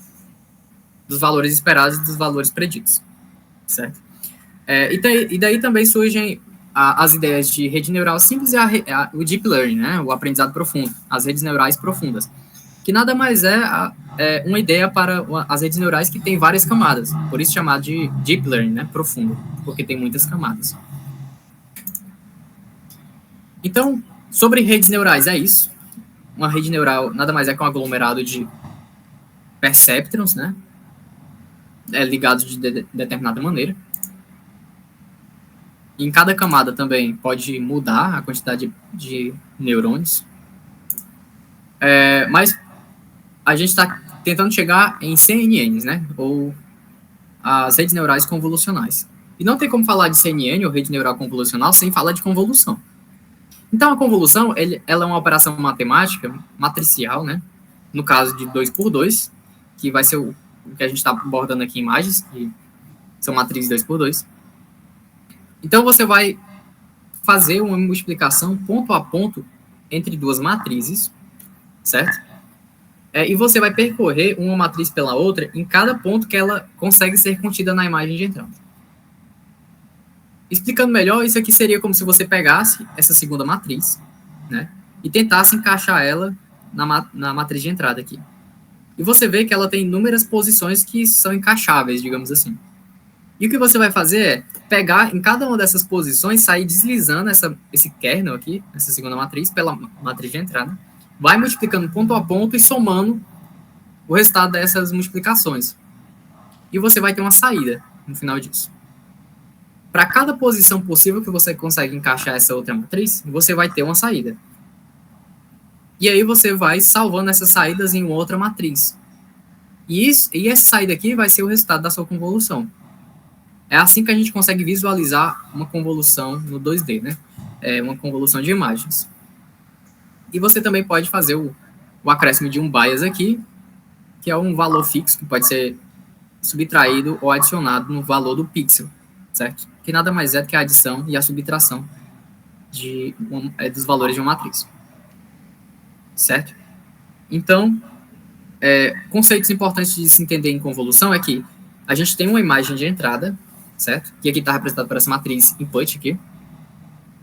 dos valores esperados e dos valores preditos, certo? E daí também surgem as ideias de rede neural simples e o deep learning, né? O aprendizado profundo, as redes neurais profundas, que nada mais é uma ideia para as redes neurais que têm várias camadas, por isso chamado de deep learning, né? Profundo, porque tem muitas camadas. Então, sobre redes neurais, é isso. Uma rede neural nada mais é que um aglomerado de perceptrons, né? Ligados de determinada maneira. Em cada camada também pode mudar a quantidade de neurônios. Mas a gente está tentando chegar em CNNs, né? Ou as redes neurais convolucionais. E não tem como falar de CNN, ou rede neural convolucional, sem falar de convolução. Então, a convolução, ela é uma operação matemática, matricial, né? No caso de 2×2, que vai ser o que a gente está abordando aqui em imagens, que são matrizes 2×2. Então, você vai fazer uma multiplicação ponto a ponto entre duas matrizes, certo? E você vai percorrer uma matriz pela outra em cada ponto que ela consegue ser contida na imagem de entrada. Explicando melhor, isso aqui seria como se você pegasse essa segunda matriz, né, e tentasse encaixar ela na matriz de entrada aqui. E você vê que ela tem inúmeras posições que são encaixáveis, digamos assim. E o que você vai fazer é pegar em cada uma dessas posições, sair deslizando esse kernel aqui, essa segunda matriz, pela matriz de entrada, vai multiplicando ponto a ponto e somando o resultado dessas multiplicações. E você vai ter uma saída no final disso. Para cada posição possível que você consegue encaixar essa outra matriz, você vai ter uma saída. E aí você vai salvando essas saídas em outra matriz. E essa saída aqui vai ser o resultado da sua convolução. É assim que a gente consegue visualizar uma convolução no 2D, né? Uma convolução de imagens. E você também pode fazer o acréscimo de um bias aqui, que é um valor fixo que pode ser subtraído ou adicionado no valor do pixel, certo? Que nada mais é do que a adição e a subtração dos valores de uma matriz, certo? Então, conceitos importantes de se entender em convolução é que a gente tem uma imagem de entrada, certo? Que aqui está representado por essa matriz input aqui,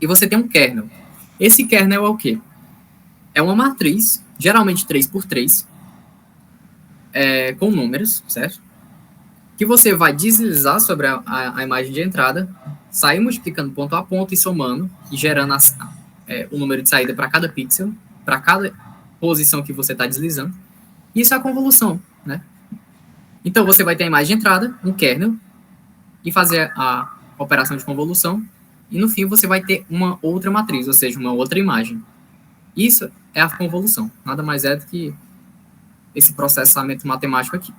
e você tem um kernel. Esse kernel é o quê? É uma matriz, geralmente 3×3, com números, certo? Que você vai deslizar sobre a imagem de entrada, sair multiplicando ponto a ponto e somando, e gerando o número de saída para cada pixel, para cada posição que você está deslizando. Isso é a convolução, né? Então, você vai ter a imagem de entrada, um kernel, e fazer a operação de convolução, e no fim você vai ter uma outra matriz, ou seja, uma outra imagem. Isso é a convolução, nada mais é do que esse processamento matemático aqui.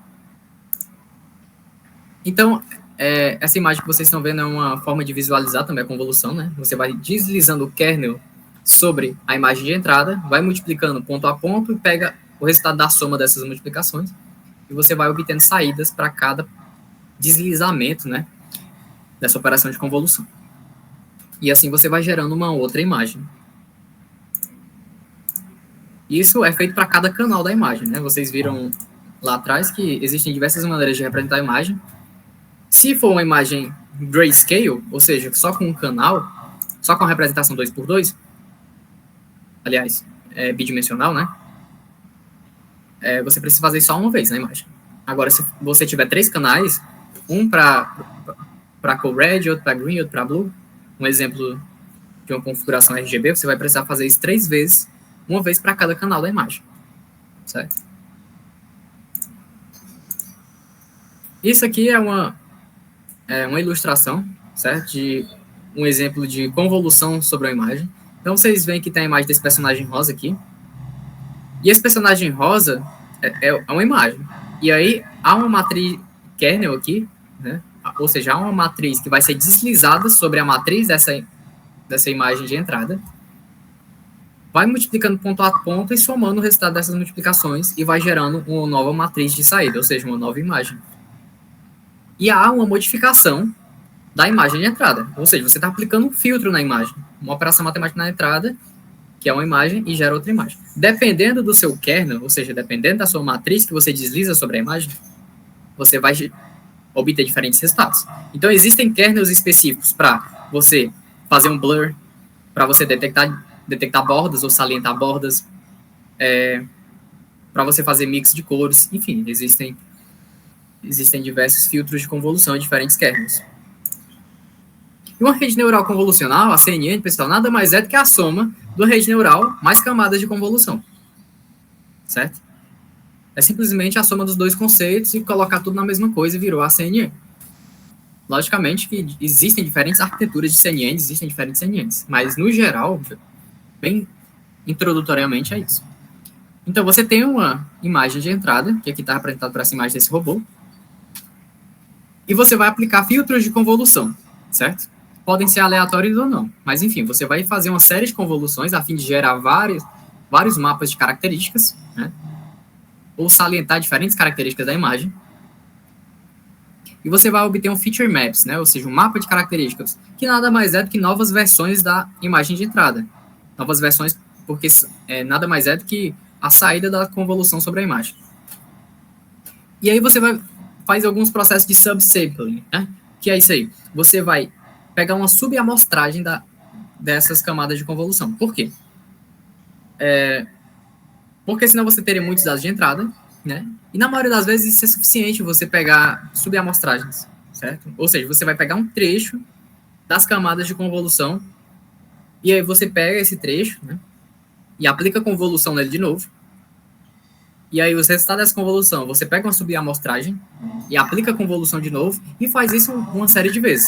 Então, essa imagem que vocês estão vendo é uma forma de visualizar também a convolução, né? Você vai deslizando o kernel sobre a imagem de entrada, vai multiplicando ponto a ponto e pega o resultado da soma dessas multiplicações e você vai obtendo saídas para cada deslizamento, né, dessa operação de convolução. E assim você vai gerando uma outra imagem. Isso é feito para cada canal da imagem, né? Vocês viram lá atrás que existem diversas maneiras de representar a imagem. Se for uma imagem grayscale, ou seja, só com um canal, só com a representação 2×2, aliás, bidimensional, né? Você precisa fazer isso só uma vez na imagem. Agora, se você tiver 3 canais, um para cor red, outro para green, outro para blue, um exemplo de uma configuração RGB, você vai precisar fazer isso 3 vezes, uma vez para cada canal da imagem, certo? Isso aqui é uma ilustração, certo? De um exemplo de convolução sobre a imagem. Então, vocês veem que tem a imagem desse personagem rosa aqui. E esse personagem rosa é uma imagem. E aí, há uma matriz kernel aqui, né? Ou seja, há uma matriz que vai ser deslizada sobre a matriz dessa imagem de entrada. Vai multiplicando ponto a ponto e somando o resultado dessas multiplicações e vai gerando uma nova matriz de saída, ou seja, uma nova imagem. E há uma modificação da imagem de entrada. Ou seja, você está aplicando um filtro na imagem. Uma operação matemática na entrada, que é uma imagem, e gera outra imagem. Dependendo do seu kernel, ou seja, dependendo da sua matriz que você desliza sobre a imagem, você vai obter diferentes resultados. Então, existem kernels específicos para você fazer um blur, para você detectar bordas ou salientar bordas, para você fazer mix de cores, enfim, existem diversos filtros de convolução em diferentes kernels. E uma rede neural convolucional, a CNN, pessoal, nada mais é do que a soma da rede neural mais camadas de convolução. Certo? É simplesmente a soma dos dois conceitos e colocar tudo na mesma coisa e virou a CNN. Logicamente que existem diferentes arquiteturas de CNN, existem diferentes CNNs, mas no geral, bem introdutoriamente é isso. Então você tem uma imagem de entrada, que aqui está representada por essa imagem desse robô, e você vai aplicar filtros de convolução, certo? Podem ser aleatórios ou não, mas enfim, você vai fazer uma série de convoluções a fim de gerar vários mapas de características, né? Ou salientar diferentes características da imagem. E você vai obter um feature maps, né? Ou seja, um mapa de características, que nada mais é do que novas versões da imagem de entrada. Novas versões, porque nada mais é do que a saída da convolução sobre a imagem. E aí você faz alguns processos de subsampling, né? Que é isso aí. Você vai pegar uma subamostragem dessas camadas de convolução. Por quê? Porque senão você teria muitos dados de entrada, né? E na maioria das vezes isso é suficiente você pegar subamostragens, certo? Ou seja, você vai pegar um trecho das camadas de convolução e aí você pega esse trecho, né? E aplica a convolução nele de novo. E aí os resultados dessa convolução, você pega uma subamostragem e aplica a convolução de novo e faz isso uma série de vezes.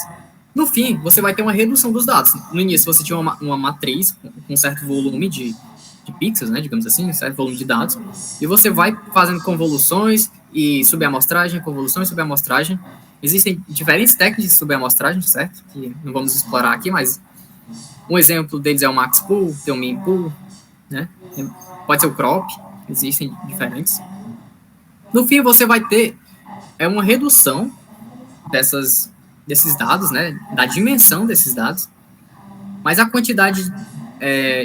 No fim, você vai ter uma redução dos dados. No início, você tinha uma matriz com um certo volume de pixels, né, digamos assim, um certo volume de dados, e você vai fazendo convoluções e subamostragem, convolução e subamostragem. Existem diferentes técnicas de subamostragem, certo? Que não vamos explorar aqui, mas um exemplo deles é o max pool, tem o min pool, né? Pode ser o crop, existem diferentes. No fim, você vai ter uma redução desses dados, né, da dimensão desses dados, mas a quantidade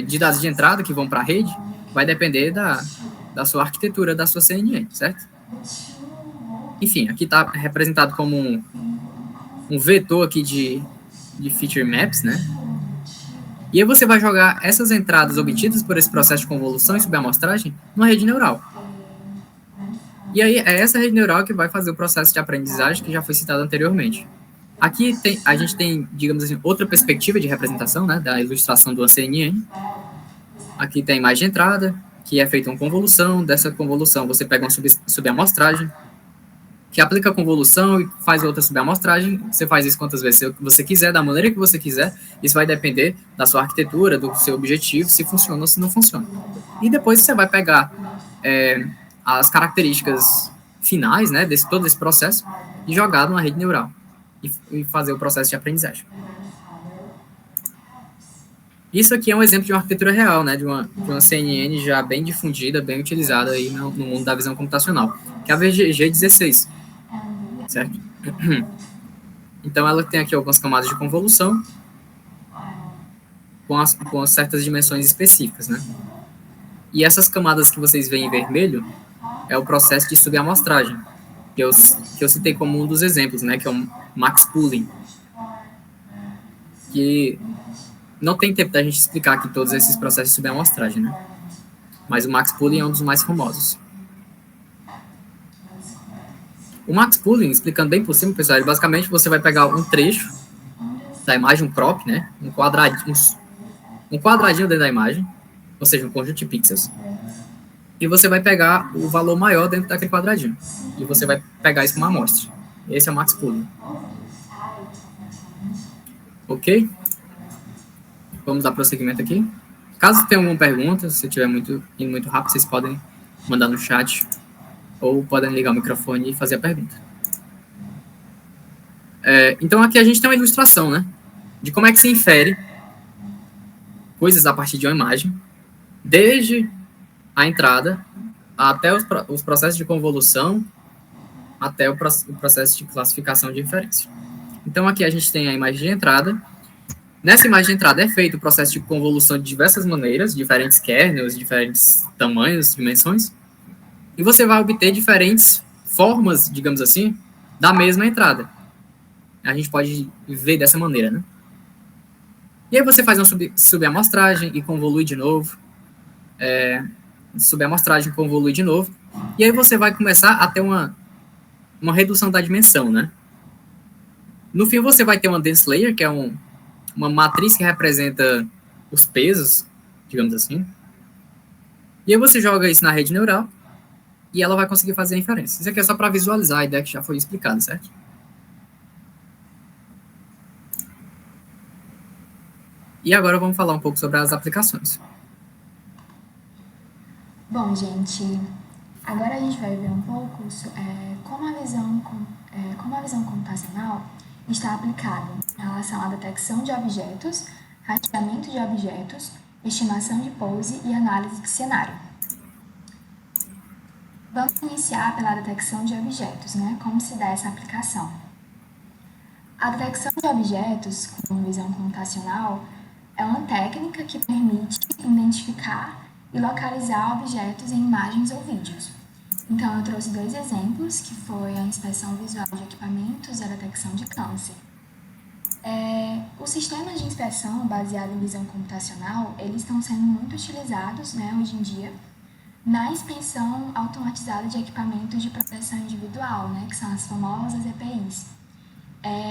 de dados de entrada que vão para a rede vai depender da sua arquitetura, da sua CNN, certo? Enfim, aqui está representado como um vetor aqui de feature maps, né? E aí você vai jogar essas entradas obtidas por esse processo de convolução e subamostragem numa rede neural. E aí é essa rede neural que vai fazer o processo de aprendizagem que já foi citado anteriormente. Aqui a gente tem, digamos assim, outra perspectiva de representação, né, da ilustração do CNN. Aqui tem a imagem de entrada, que é feita uma convolução. Dessa convolução você pega uma subamostragem, que aplica a convolução e faz outra subamostragem. Você faz isso quantas vezes você quiser, da maneira que você quiser. Isso vai depender da sua arquitetura, do seu objetivo, se funciona ou se não funciona. E depois você vai pegar as características finais, né, todo esse processo e jogar numa rede neural e fazer o processo de aprendizagem. Isso aqui é um exemplo de uma arquitetura real, né, de uma CNN já bem difundida, bem utilizada aí no mundo da visão computacional, que é a VGG16, certo? Então ela tem aqui algumas camadas de convolução com certas dimensões específicas, né? E essas camadas que vocês veem em vermelho é o processo de subamostragem, que eu citei como um dos exemplos, né, que é o max pooling, que não tem tempo da gente explicar aqui todos esses processos de subamostragem, né? Mas o max pooling é um dos mais famosos. O max pooling, explicando bem por cima, pessoal, basicamente você vai pegar um trecho da imagem, um crop, né? Um quadradinho, um quadradinho dentro da imagem, ou seja, um conjunto de pixels, e você vai pegar o valor maior dentro daquele quadradinho. E você vai pegar isso como amostra. Esse é o max pooling. Ok? Vamos dar prosseguimento aqui. Caso tenha alguma pergunta, se estiver indo muito rápido, vocês podem mandar no chat ou podem ligar o microfone e fazer a pergunta. Então, aqui a gente tem uma ilustração, né? De como é que se infere coisas a partir de uma imagem, desde a entrada até os processos de convolução, até o processo de classificação de inferência. Então, aqui a gente tem a imagem de entrada. Nessa imagem de entrada é feito o processo de convolução de diversas maneiras, diferentes kernels, diferentes tamanhos, dimensões, e você vai obter diferentes formas, digamos assim, da mesma entrada. A gente pode ver dessa maneira, né? E aí você faz uma subamostragem e convolui de novo, subamostragem e convolui de novo, e aí você vai começar a ter uma redução da dimensão, né? No fim, você vai ter uma dense layer, que é uma matriz que representa os pesos, digamos assim. E aí você joga isso na rede neural e ela vai conseguir fazer a inferência. Isso aqui é só para visualizar a ideia que já foi explicada, certo? E agora vamos falar um pouco sobre as aplicações. Bom, gente, agora a gente vai ver um pouco como a visão computacional está aplicada em relação à detecção de objetos, rastreamento de objetos, estimação de pose e análise de cenário. Vamos iniciar pela detecção de objetos, né? Como se dá essa aplicação? A detecção de objetos com visão computacional é uma técnica que permite identificar e localizar objetos em imagens ou vídeos. Então, eu trouxe 2 exemplos, que foi a inspeção visual de equipamentos e a detecção de câncer. Os sistemas de inspeção baseados em visão computacional, eles estão sendo muito utilizados, né, hoje em dia, na inspeção automatizada de equipamentos de proteção individual, né, que são as famosas EPIs.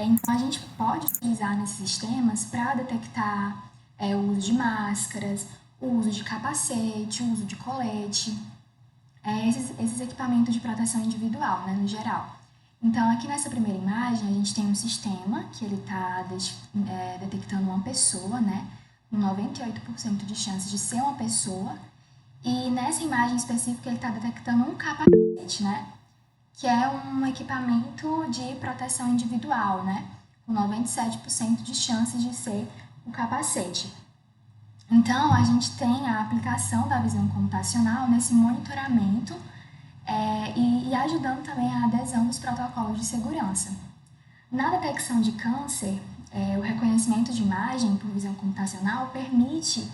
Então, a gente pode utilizar nesses sistemas para detectar o uso de máscaras, o uso de capacete, o uso de colete, esses equipamentos de proteção individual, né, no geral. Então, aqui nessa primeira imagem, a gente tem um sistema que ele está detectando uma pessoa, né, com 98% de chances de ser uma pessoa, e nessa imagem específica ele está detectando um capacete, né, que é um equipamento de proteção individual, né, com 97% de chances de ser o capacete. Então, a gente tem a aplicação da visão computacional nesse monitoramento e ajudando também a adesão dos protocolos de segurança. Na detecção de câncer, o reconhecimento de imagem por visão computacional permite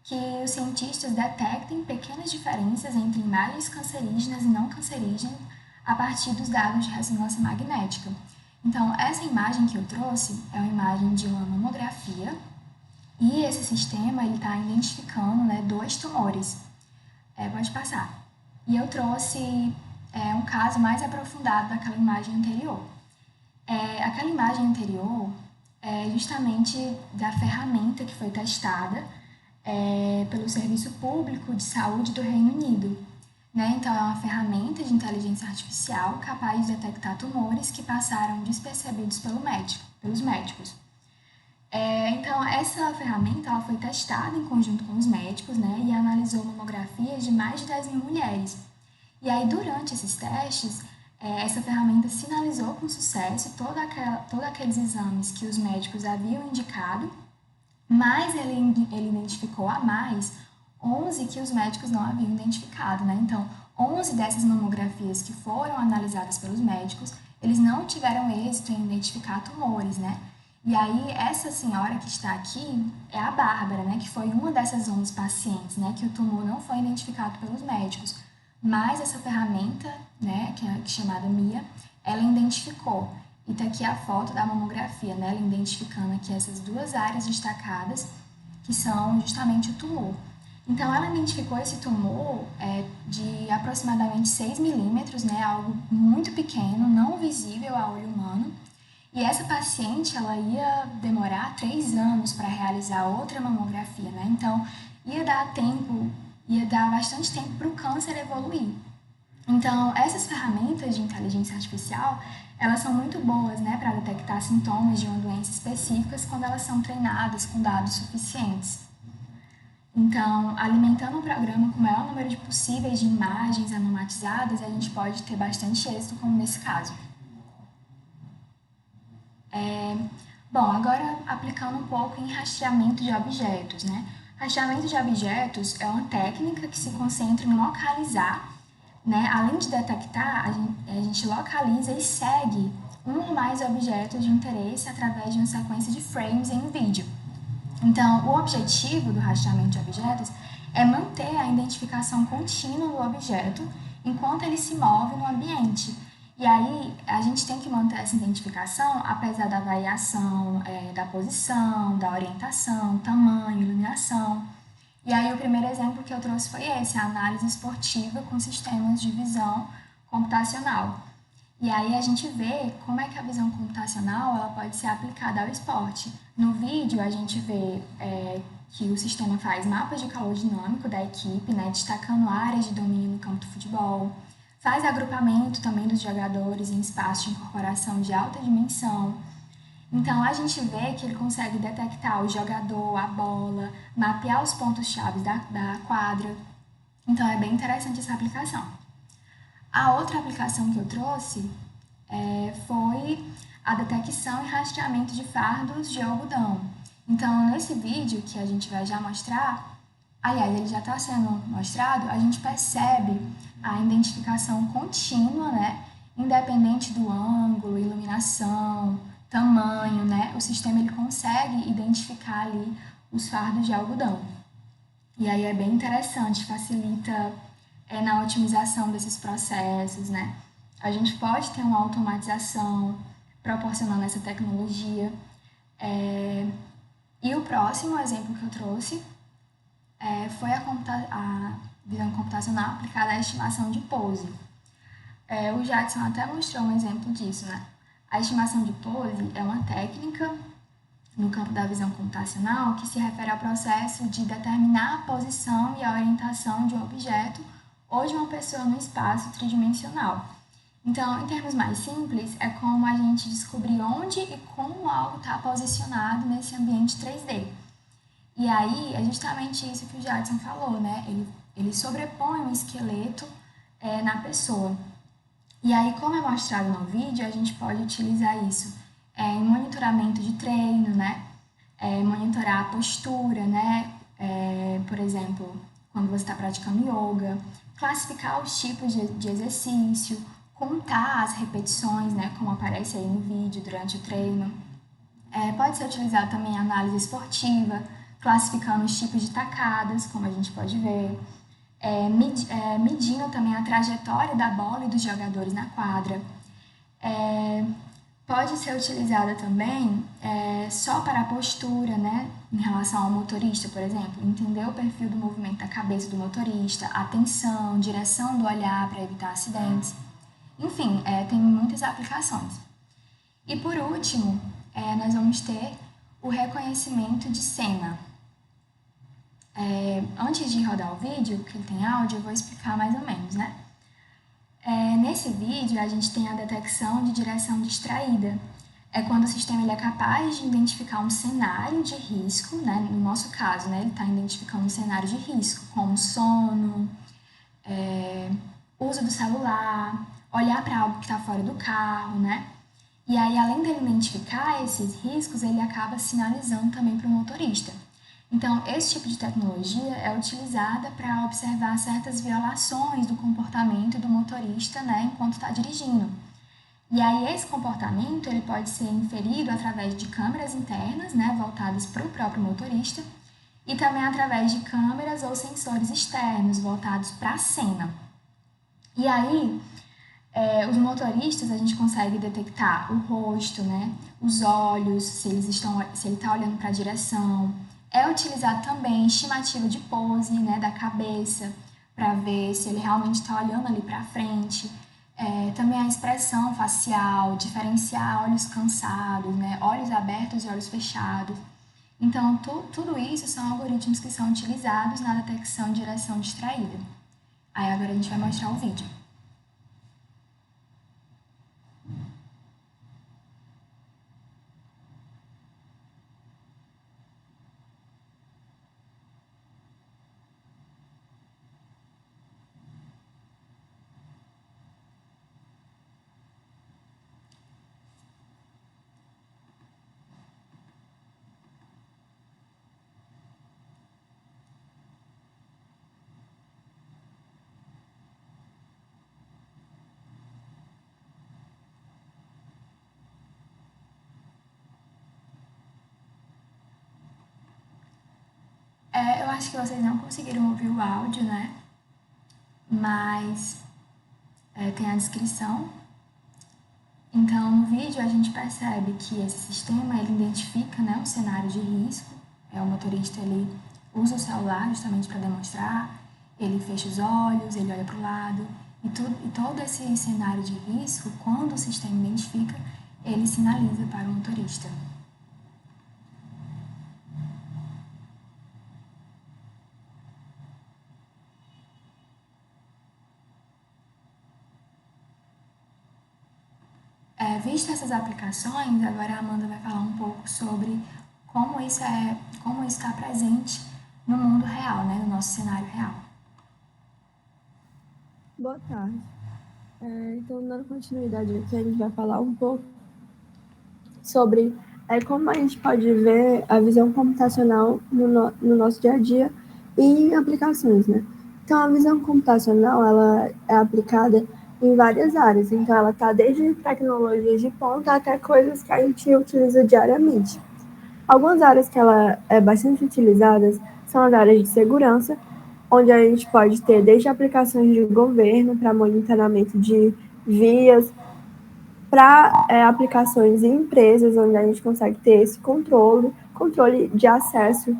que os cientistas detectem pequenas diferenças entre imagens cancerígenas e não cancerígenas a partir dos dados de ressonância magnética. Então, essa imagem que eu trouxe é uma imagem de uma mamografia e esse sistema está identificando, né, 2 tumores. Pode passar. E eu trouxe um caso mais aprofundado daquela imagem anterior. Aquela imagem anterior é justamente da ferramenta que foi testada pelo Serviço Público de Saúde do Reino Unido. Né? Então, é uma ferramenta de inteligência artificial capaz de detectar tumores que passaram despercebidos pelos médicos. Então, essa ferramenta ela foi testada em conjunto com os médicos, né, e analisou mamografias de mais de 10 mil mulheres. E aí, durante esses testes, essa ferramenta sinalizou com sucesso todos aqueles exames que os médicos haviam indicado, mas ele identificou a mais 11 que os médicos não haviam identificado, né? Então, 11 dessas mamografias que foram analisadas pelos médicos, eles não tiveram êxito em identificar tumores, né? E aí, essa senhora que está aqui é a Bárbara, né? Que foi uma dessas 11 pacientes, né? Que o tumor não foi identificado pelos médicos. Mas essa ferramenta, né? Que é chamada MIA, ela identificou. E tá aqui a foto da mamografia, né? Ela identificando aqui essas 2 áreas destacadas, que são justamente o tumor. Então, ela identificou esse tumor de aproximadamente 6 milímetros, né? Algo muito pequeno, não visível a olho humano. E essa paciente, ela ia demorar 3 anos para realizar outra mamografia, né? Então, ia dar bastante tempo para o câncer evoluir. Então, essas ferramentas de inteligência artificial, elas são muito boas, né, para detectar sintomas de uma doença específicas quando elas são treinadas com dados suficientes. Então, alimentando um programa com o maior número de possíveis de imagens anonimizadas, a gente pode ter bastante êxito, como nesse caso. Bom, agora aplicando um pouco em rastreamento de objetos, né? Rastreamento de objetos é uma técnica que se concentra em localizar, né? Além de detectar, a gente localiza e segue um ou mais objetos de interesse através de uma sequência de frames em um vídeo. Então, o objetivo do rastreamento de objetos é manter a identificação contínua do objeto enquanto ele se move no ambiente. E aí, a gente tem que manter essa identificação apesar da variação da posição, da orientação, tamanho, iluminação. E aí, o primeiro exemplo que eu trouxe foi esse, a análise esportiva com sistemas de visão computacional. E aí a gente vê como é que a visão computacional ela pode ser aplicada ao esporte. No vídeo, a gente vê que o sistema faz mapas de calor dinâmico da equipe, né, destacando áreas de domínio no campo do futebol, faz agrupamento também dos jogadores em espaços de incorporação de alta dimensão. Então, a gente vê que ele consegue detectar o jogador, a bola, mapear os pontos-chave da quadra. Então, é bem interessante essa aplicação. A outra aplicação que eu trouxe foi a detecção e rastreamento de fardos de algodão. Então, nesse vídeo que a gente vai já mostrar, aliás, ele já está sendo mostrado, a gente percebe a identificação contínua, né? Independente do ângulo, iluminação, tamanho, né? O sistema ele consegue identificar ali os fardos de algodão. E aí é bem interessante, facilita na otimização desses processos, né? A gente pode ter uma automatização proporcionando essa tecnologia. E o próximo exemplo que eu trouxe foi a visão computacional aplicada à estimação de pose. O Jackson até mostrou um exemplo disso, né? A estimação de pose é uma técnica no campo da visão computacional que se refere ao processo de determinar a posição e a orientação de um objeto ou de uma pessoa no espaço tridimensional. Então, em termos mais simples, é como a gente descobrir onde e como algo está posicionado nesse ambiente 3D. E aí, é justamente isso que o Jadson falou, né? Ele sobrepõe um esqueleto na pessoa. E aí, como é mostrado no vídeo, a gente pode utilizar isso em monitoramento de treino, né? Monitorar a postura, né? Por exemplo, quando você está praticando yoga, classificar os tipos de exercício, contar as repetições, né? Como aparece aí no vídeo durante o treino. Pode ser utilizado também em análise esportiva, classificando os tipos de tacadas, como a gente pode ver. Medindo também a trajetória da bola e dos jogadores na quadra. Pode ser utilizada também só para a postura, né? Em relação ao motorista, por exemplo, entender o perfil do movimento da cabeça do motorista, atenção, direção do olhar para evitar acidentes. Enfim, tem muitas aplicações. E por último, nós vamos ter o reconhecimento de cena. Antes de rodar o vídeo, que ele tem áudio, eu vou explicar mais ou menos, né? Nesse vídeo, a gente tem a detecção de direção distraída. É quando o sistema ele é capaz de identificar um cenário de risco, né? No nosso caso, né? Ele está identificando um cenário de risco, como sono, uso do celular, olhar para algo que está fora do carro, né? E aí, além dele identificar esses riscos, ele acaba sinalizando também para o motorista. Então, esse tipo de tecnologia é utilizada para observar certas violações do comportamento do motorista, né, enquanto está dirigindo. E aí, esse comportamento ele pode ser inferido através de câmeras internas, né, voltadas para o próprio motorista, e também através de câmeras ou sensores externos voltados para a cena. E aí, os motoristas, a gente consegue detectar o rosto, né, os olhos, se ele está olhando para a direção. É utilizado também estimativa de pose, né, da cabeça, para ver se ele realmente está olhando ali para frente. Também a expressão facial, diferenciar olhos cansados, né? Olhos abertos e olhos fechados. Então, tudo isso são algoritmos que são utilizados na detecção de direção distraída. Aí agora a gente vai mostrar o vídeo. Eu acho que vocês não conseguiram ouvir o áudio, né? Mas tem a descrição. Então, no vídeo a gente percebe que esse sistema ele identifica, né, um cenário de risco. O motorista ele usa o celular justamente para demonstrar, ele fecha os olhos, ele olha para o lado e todo esse cenário de risco, quando o sistema identifica, ele sinaliza para o motorista. Visto essas aplicações, agora a Amanda vai falar um pouco sobre como isso está presente no mundo real, né, no nosso cenário real. Boa tarde. Então, dando continuidade aqui, a gente vai falar um pouco sobre como a gente pode ver a visão computacional no nosso dia a dia e em aplicações, né? Então, a visão computacional, ela é aplicada em várias áreas. Então, ela está desde tecnologias de ponta até coisas que a gente utiliza diariamente. Algumas áreas que ela é bastante utilizadas são as áreas de segurança, onde a gente pode ter desde aplicações de governo para monitoramento de vias, para aplicações em empresas, onde a gente consegue ter esse controle de acesso,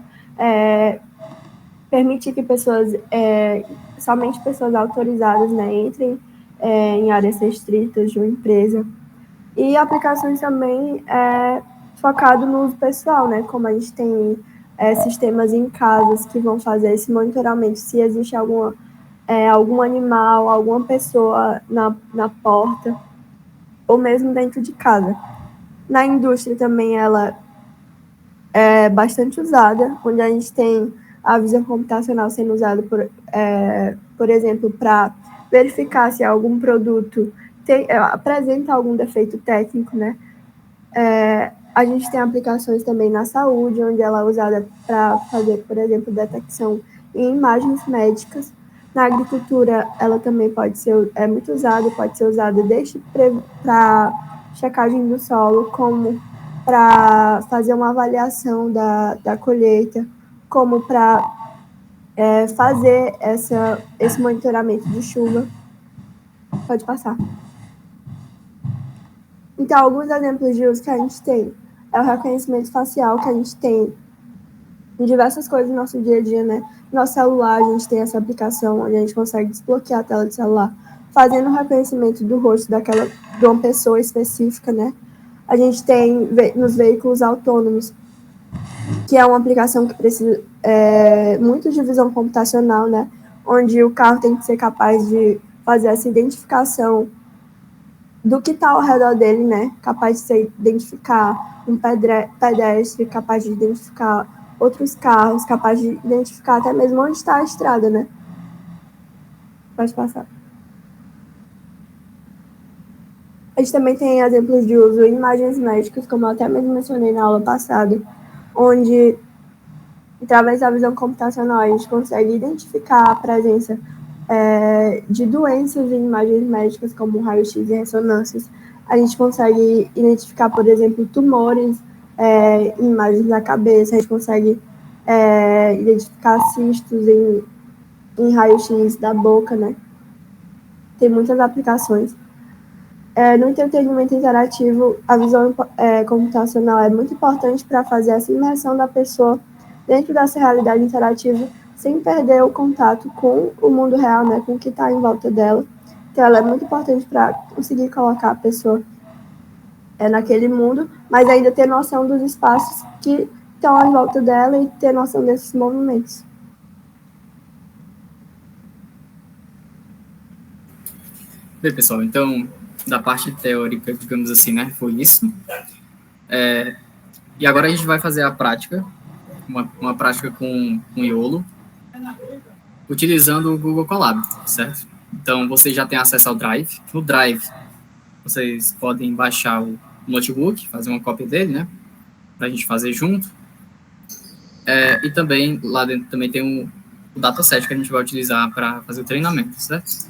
permitir que somente pessoas autorizadas, né, entrem em áreas restritas de uma empresa. E aplicações também focado no uso pessoal, né, como a gente tem sistemas em casas que vão fazer esse monitoramento, se existe algum animal, alguma pessoa na porta, ou mesmo dentro de casa. Na indústria também ela é bastante usada, onde a gente tem a visão computacional sendo usada, por exemplo, para verificar se algum produto apresenta algum defeito técnico, né? A gente tem aplicações também na saúde, onde ela é usada para fazer, por exemplo, detecção em imagens médicas. Na agricultura, ela também muito usada, pode ser usada desde para checagem do solo, como para fazer uma avaliação da colheita, como para fazer esse monitoramento de chuva. Pode passar. Então, alguns exemplos de uso que a gente tem é o reconhecimento facial, que a gente tem em diversas coisas do nosso dia a dia, né? No nosso celular, a gente tem essa aplicação onde a gente consegue desbloquear a tela do celular, fazendo o reconhecimento do rosto de uma pessoa específica, né? A gente tem nos veículos autônomos, que é uma aplicação que precisa muito de visão computacional, né? Onde o carro tem que ser capaz de fazer essa identificação do que está ao redor dele, né? Capaz de identificar um pedestre, capaz de identificar outros carros, capaz de identificar até mesmo onde está a estrada, né? Pode passar. A gente também tem exemplos de uso em imagens médicas, como eu até mesmo mencionei na aula passada, onde, através da visão computacional, a gente consegue identificar a presença de doenças em imagens médicas, como raio-x e ressonâncias. A gente consegue identificar, por exemplo, tumores em imagens da cabeça, a gente consegue identificar cistos em raio-x da boca, né? Tem muitas aplicações. No entretenimento interativo, a visão computacional é muito importante para fazer essa imersão da pessoa dentro dessa realidade interativa, sem perder o contato com o mundo real, né, com o que está em volta dela. Então, ela é muito importante para conseguir colocar a pessoa naquele mundo, mas ainda ter noção dos espaços que estão à volta dela e ter noção desses movimentos. Bem, pessoal, então, da parte teórica, digamos assim, né, foi isso. E agora a gente vai fazer a prática, uma prática com YOLO, utilizando o Google Colab, certo? Então, vocês já têm acesso ao Drive. No Drive, vocês podem baixar o notebook, fazer uma cópia dele, né, para a gente fazer junto. E também, lá dentro também tem o dataset que a gente vai utilizar para fazer o treinamento, certo?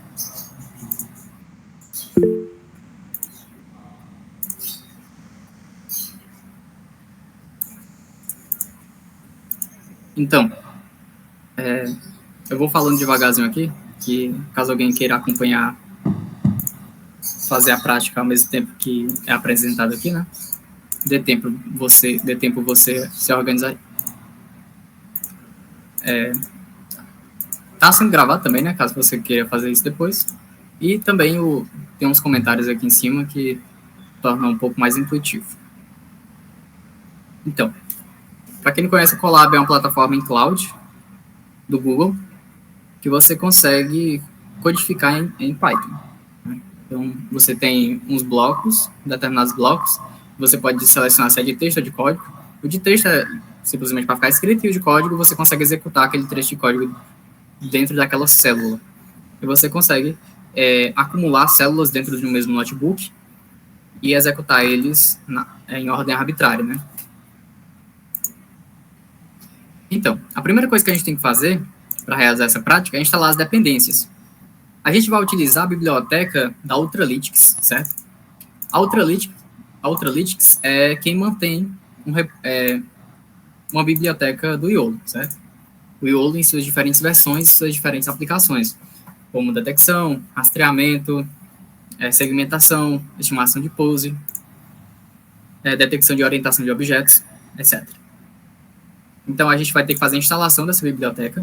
Então, eu vou falando devagarzinho aqui, que caso alguém queira acompanhar, fazer a prática ao mesmo tempo que é apresentado aqui, né? Dê tempo você se organizar. Tá sendo gravado também, né? Caso você queira fazer isso depois. E também tem uns comentários aqui em cima que tornam um pouco mais intuitivo. Então, para quem não conhece, o Colab é uma plataforma em cloud do Google que você consegue codificar em Python. Né? Então, você tem uns blocos, determinados blocos, você pode selecionar se é de texto ou de código. O de texto é simplesmente para ficar escrito, e o de código você consegue executar aquele trecho de código dentro daquela célula. E você consegue acumular células dentro de um mesmo notebook e executar eles em ordem arbitrária, né? Então, a primeira coisa que a gente tem que fazer para realizar essa prática é instalar as dependências. A gente vai utilizar a biblioteca da Ultralytics, certo? A Ultralytics é quem mantém uma biblioteca do YOLO, certo? O YOLO em suas diferentes versões, suas diferentes aplicações, como detecção, rastreamento, segmentação, estimação de pose, detecção de orientação de objetos, etc. Então, a gente vai ter que fazer a instalação dessa biblioteca,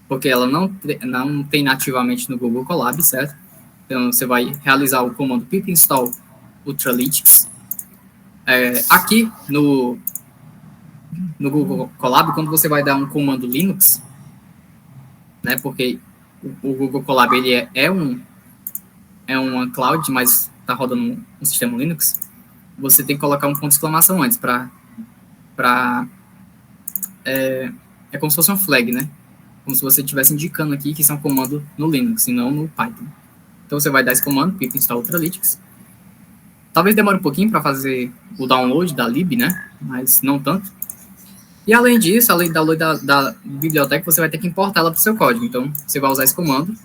porque ela não tem nativamente no Google Colab, certo? Então, você vai realizar o comando pip install Ultralytics. Aqui no Google Colab, quando você vai dar um comando Linux, né, porque o Google Colab ele é uma cloud, mas está rodando um sistema Linux, você tem que colocar um ponto de exclamação antes é como se fosse um flag, né? Como se você estivesse indicando aqui que isso é um comando no Linux e não no Python. Então você vai dar esse comando, pip install Ultralytics. Talvez demore um pouquinho para fazer o download da lib, né? Mas não tanto. E além disso, além do download da biblioteca, você vai ter que importar ela para o seu código. Então você vai usar esse comando,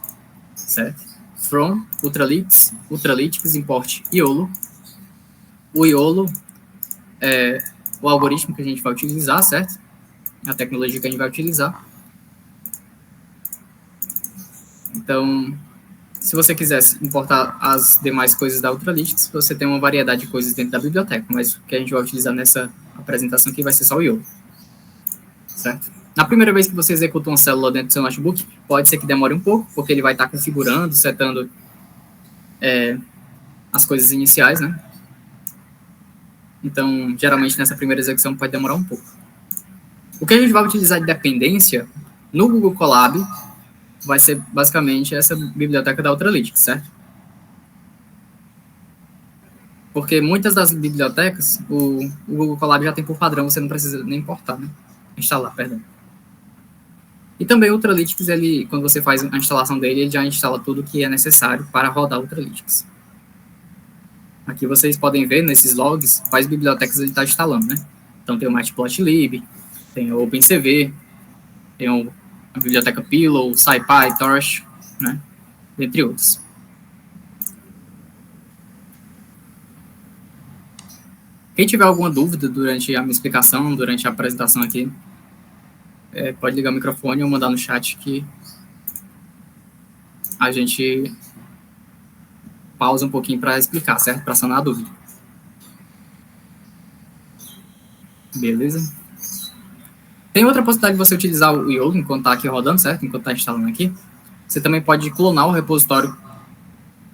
certo? From Ultralytics import YOLO. O YOLO é o algoritmo que a gente vai utilizar, certo? A tecnologia que a gente vai utilizar. Então, se você quisesse importar as demais coisas da Ultralytics, você tem uma variedade de coisas dentro da biblioteca, mas o que a gente vai utilizar nessa apresentação aqui vai ser só o YOLO. Certo? Na primeira vez que você executa uma célula dentro do seu notebook, pode ser que demore um pouco, porque ele vai estar configurando, setando as coisas iniciais, né? Então, geralmente, nessa primeira execução pode demorar um pouco. O que a gente vai utilizar de dependência no Google Colab vai ser basicamente essa biblioteca da Ultralytics, certo? Porque muitas das bibliotecas, o Google Colab já tem por padrão, você não precisa nem importar, né? Instalar, perdão. E também o Ultralytics, quando você faz a instalação dele, ele já instala tudo que é necessário para rodar o Ultralytics. Aqui vocês podem ver nesses logs quais bibliotecas ele está instalando, né? Então tem o Matplotlib, tem o OpenCV, tem a biblioteca Pillow, SciPy, Torch, né? Entre outros. Quem tiver alguma dúvida durante a minha explicação, durante a apresentação aqui, pode ligar o microfone ou mandar no chat que a gente pausa um pouquinho para explicar, certo? Para sanar a dúvida. Beleza? Tem outra possibilidade de você utilizar o YOLO enquanto está aqui rodando, certo? Enquanto está instalando aqui. Você também pode clonar o repositório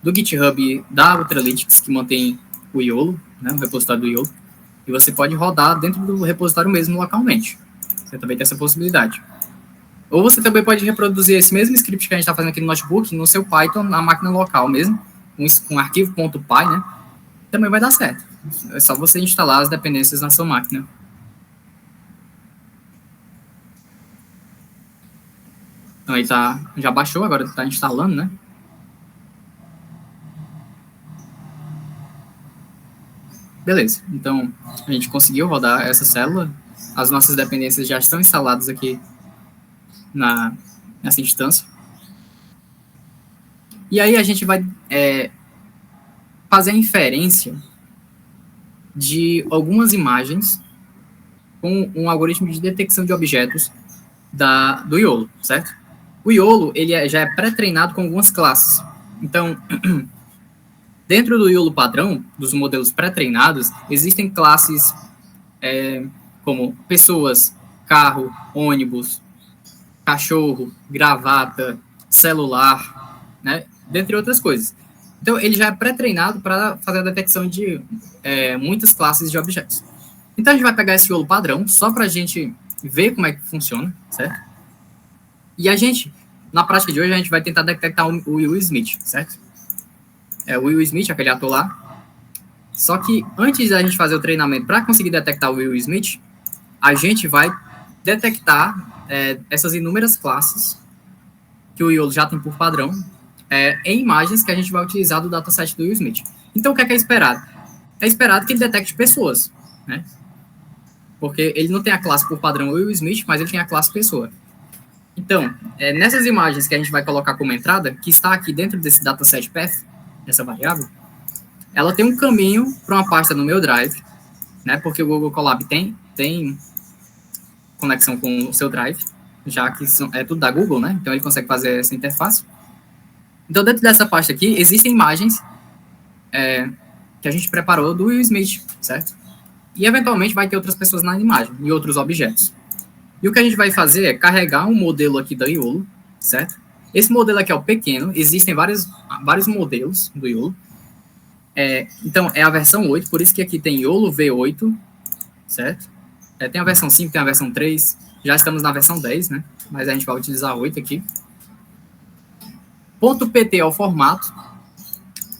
do GitHub da Ultralytics, que mantém o YOLO, né, o repositório do YOLO, e você pode rodar dentro do repositório mesmo localmente. Você também tem essa possibilidade. Ou você também pode reproduzir esse mesmo script que a gente está fazendo aqui no notebook, no seu Python, na máquina local mesmo, com arquivo.py, né? Também vai dar certo. É só você instalar as dependências na sua máquina. Então, ele já baixou, agora está instalando, né? Beleza, então a gente conseguiu rodar essa célula. As nossas dependências já estão instaladas aqui nessa instância. E aí a gente vai fazer a inferência de algumas imagens com um algoritmo de detecção de objetos do YOLO, certo? O YOLO ele já é pré-treinado com algumas classes. Então, dentro do YOLO padrão, dos modelos pré-treinados, existem classes como pessoas, carro, ônibus, cachorro, gravata, celular, né? Dentre outras coisas. Então, ele já é pré-treinado para fazer a detecção de muitas classes de objetos. Então, a gente vai pegar esse YOLO padrão, só para a gente ver como é que funciona, certo? E a gente, na prática de hoje, a gente vai tentar detectar o Will Smith, certo? O Will Smith, aquele ator lá. Só que, antes da gente fazer o treinamento para conseguir detectar o Will Smith, a gente vai detectar essas inúmeras classes que o YOLO já tem por padrão em imagens que a gente vai utilizar do dataset do Will Smith. Então, o que é esperado? É esperado que ele detecte pessoas, né? Porque ele não tem a classe por padrão Will Smith, mas ele tem a classe pessoa. Então, nessas imagens que a gente vai colocar como entrada, que está aqui dentro desse dataset path, essa variável, ela tem um caminho para uma pasta no meu Drive, né? Porque o Google Colab tem conexão com o seu Drive, já que é tudo da Google, né? Então ele consegue fazer essa interface. Então, dentro dessa pasta aqui, existem imagens que a gente preparou do Will Smith, certo? E, eventualmente, vai ter outras pessoas na imagem e outros objetos. E o que a gente vai fazer é carregar um modelo aqui da YOLO, certo? Esse modelo aqui é o pequeno, existem vários modelos do YOLO. Então, é a versão 8, por isso que aqui tem YOLO V8, certo? Tem a versão 5, tem a versão 3, já estamos na versão 10, né? Mas a gente vai utilizar a 8 aqui. .pt é o formato,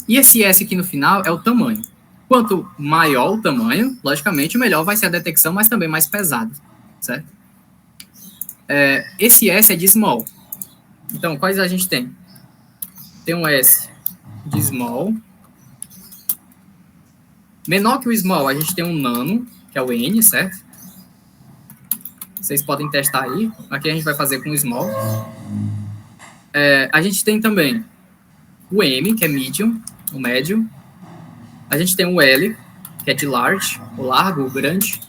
e esse S aqui no final é o tamanho. Quanto maior o tamanho, logicamente, melhor vai ser a detecção, mas também mais pesado, certo? Esse S é de small. Então, quais a gente tem? Tem um S de small. Menor que o small, a gente tem um nano, que é o N, certo? Vocês podem testar aí. Aqui a gente vai fazer com o small. A gente tem também o M, que é medium, o médio. A gente tem o L, que é de large, o largo, o grande.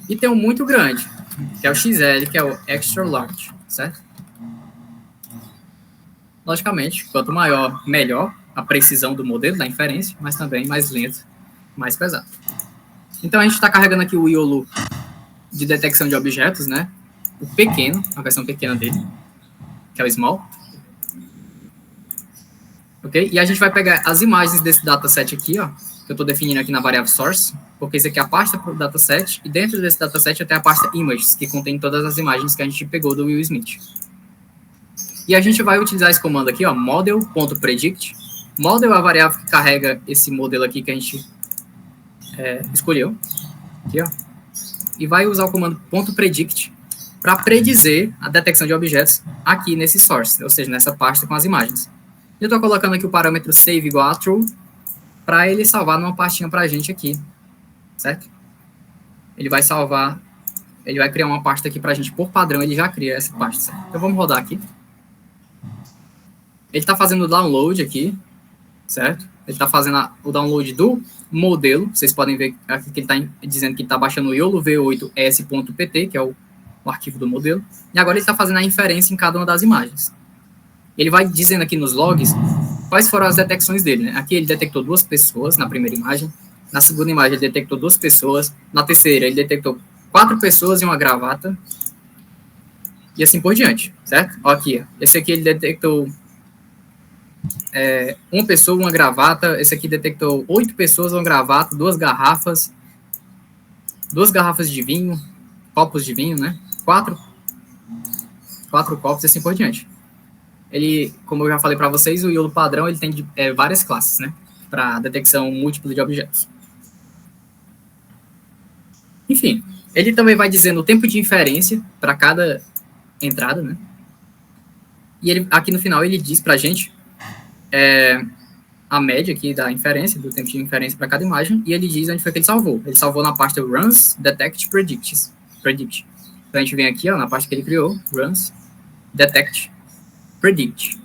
E tem o muito grande, que é o XL, que é o extra large, certo? Logicamente, quanto maior, melhor a precisão do modelo, da inferência, mas também mais lento, mais pesado. Então, a gente está carregando aqui o YOLO de detecção de objetos, né? O pequeno, a versão pequena dele, que é o small. Ok? E a gente vai pegar as imagens desse dataset aqui, ó, que eu estou definindo aqui na variável source, porque isso aqui é a pasta para o dataset, e dentro desse dataset eu tenho a pasta images, que contém todas as imagens que a gente pegou do Will Smith. E a gente vai utilizar esse comando aqui, ó, model.predict. Model é a variável que carrega esse modelo aqui que a gente escolheu. Aqui, ó. E vai usar o comando .predict para predizer a detecção de objetos aqui nesse source, ou seja, nessa pasta com as imagens. Eu estou colocando aqui o parâmetro save igual a true, para ele salvar numa pastinha para a gente aqui, certo? Ele vai salvar, ele vai criar uma pasta aqui para a gente, por padrão, ele já cria essa pasta, certo? Então vamos rodar aqui. Ele está fazendo o download aqui, certo? Ele está fazendo o download do modelo, vocês podem ver aqui que ele está dizendo que está baixando o YOLO V8s.pt, que é o arquivo do modelo, e agora ele está fazendo a inferência em cada uma das imagens. Ele vai dizendo aqui nos logs quais foram as detecções dele, né? Aqui ele detectou 2 pessoas na primeira imagem, na segunda imagem ele detectou 2 pessoas, na terceira ele detectou 4 pessoas e uma gravata, e assim por diante, certo? Ó, aqui, ó. Esse aqui ele detectou uma pessoa, uma gravata. Esse aqui detectou 8 pessoas, uma gravata, 2 garrafas de vinho, copos de vinho, né? 4 copos e assim por diante. Ele, como eu já falei para vocês, o YOLO padrão ele tem várias classes, né? Para detecção múltipla de objetos. Enfim, ele também vai dizendo o tempo de inferência para cada entrada, né? E ele, aqui no final ele diz para a gente a média aqui da inferência, do tempo de inferência para cada imagem, e ele diz onde foi que ele salvou. Ele salvou na pasta runs, detect, predict. Então a gente vem aqui, ó, na parte que ele criou, runs, detect, predict.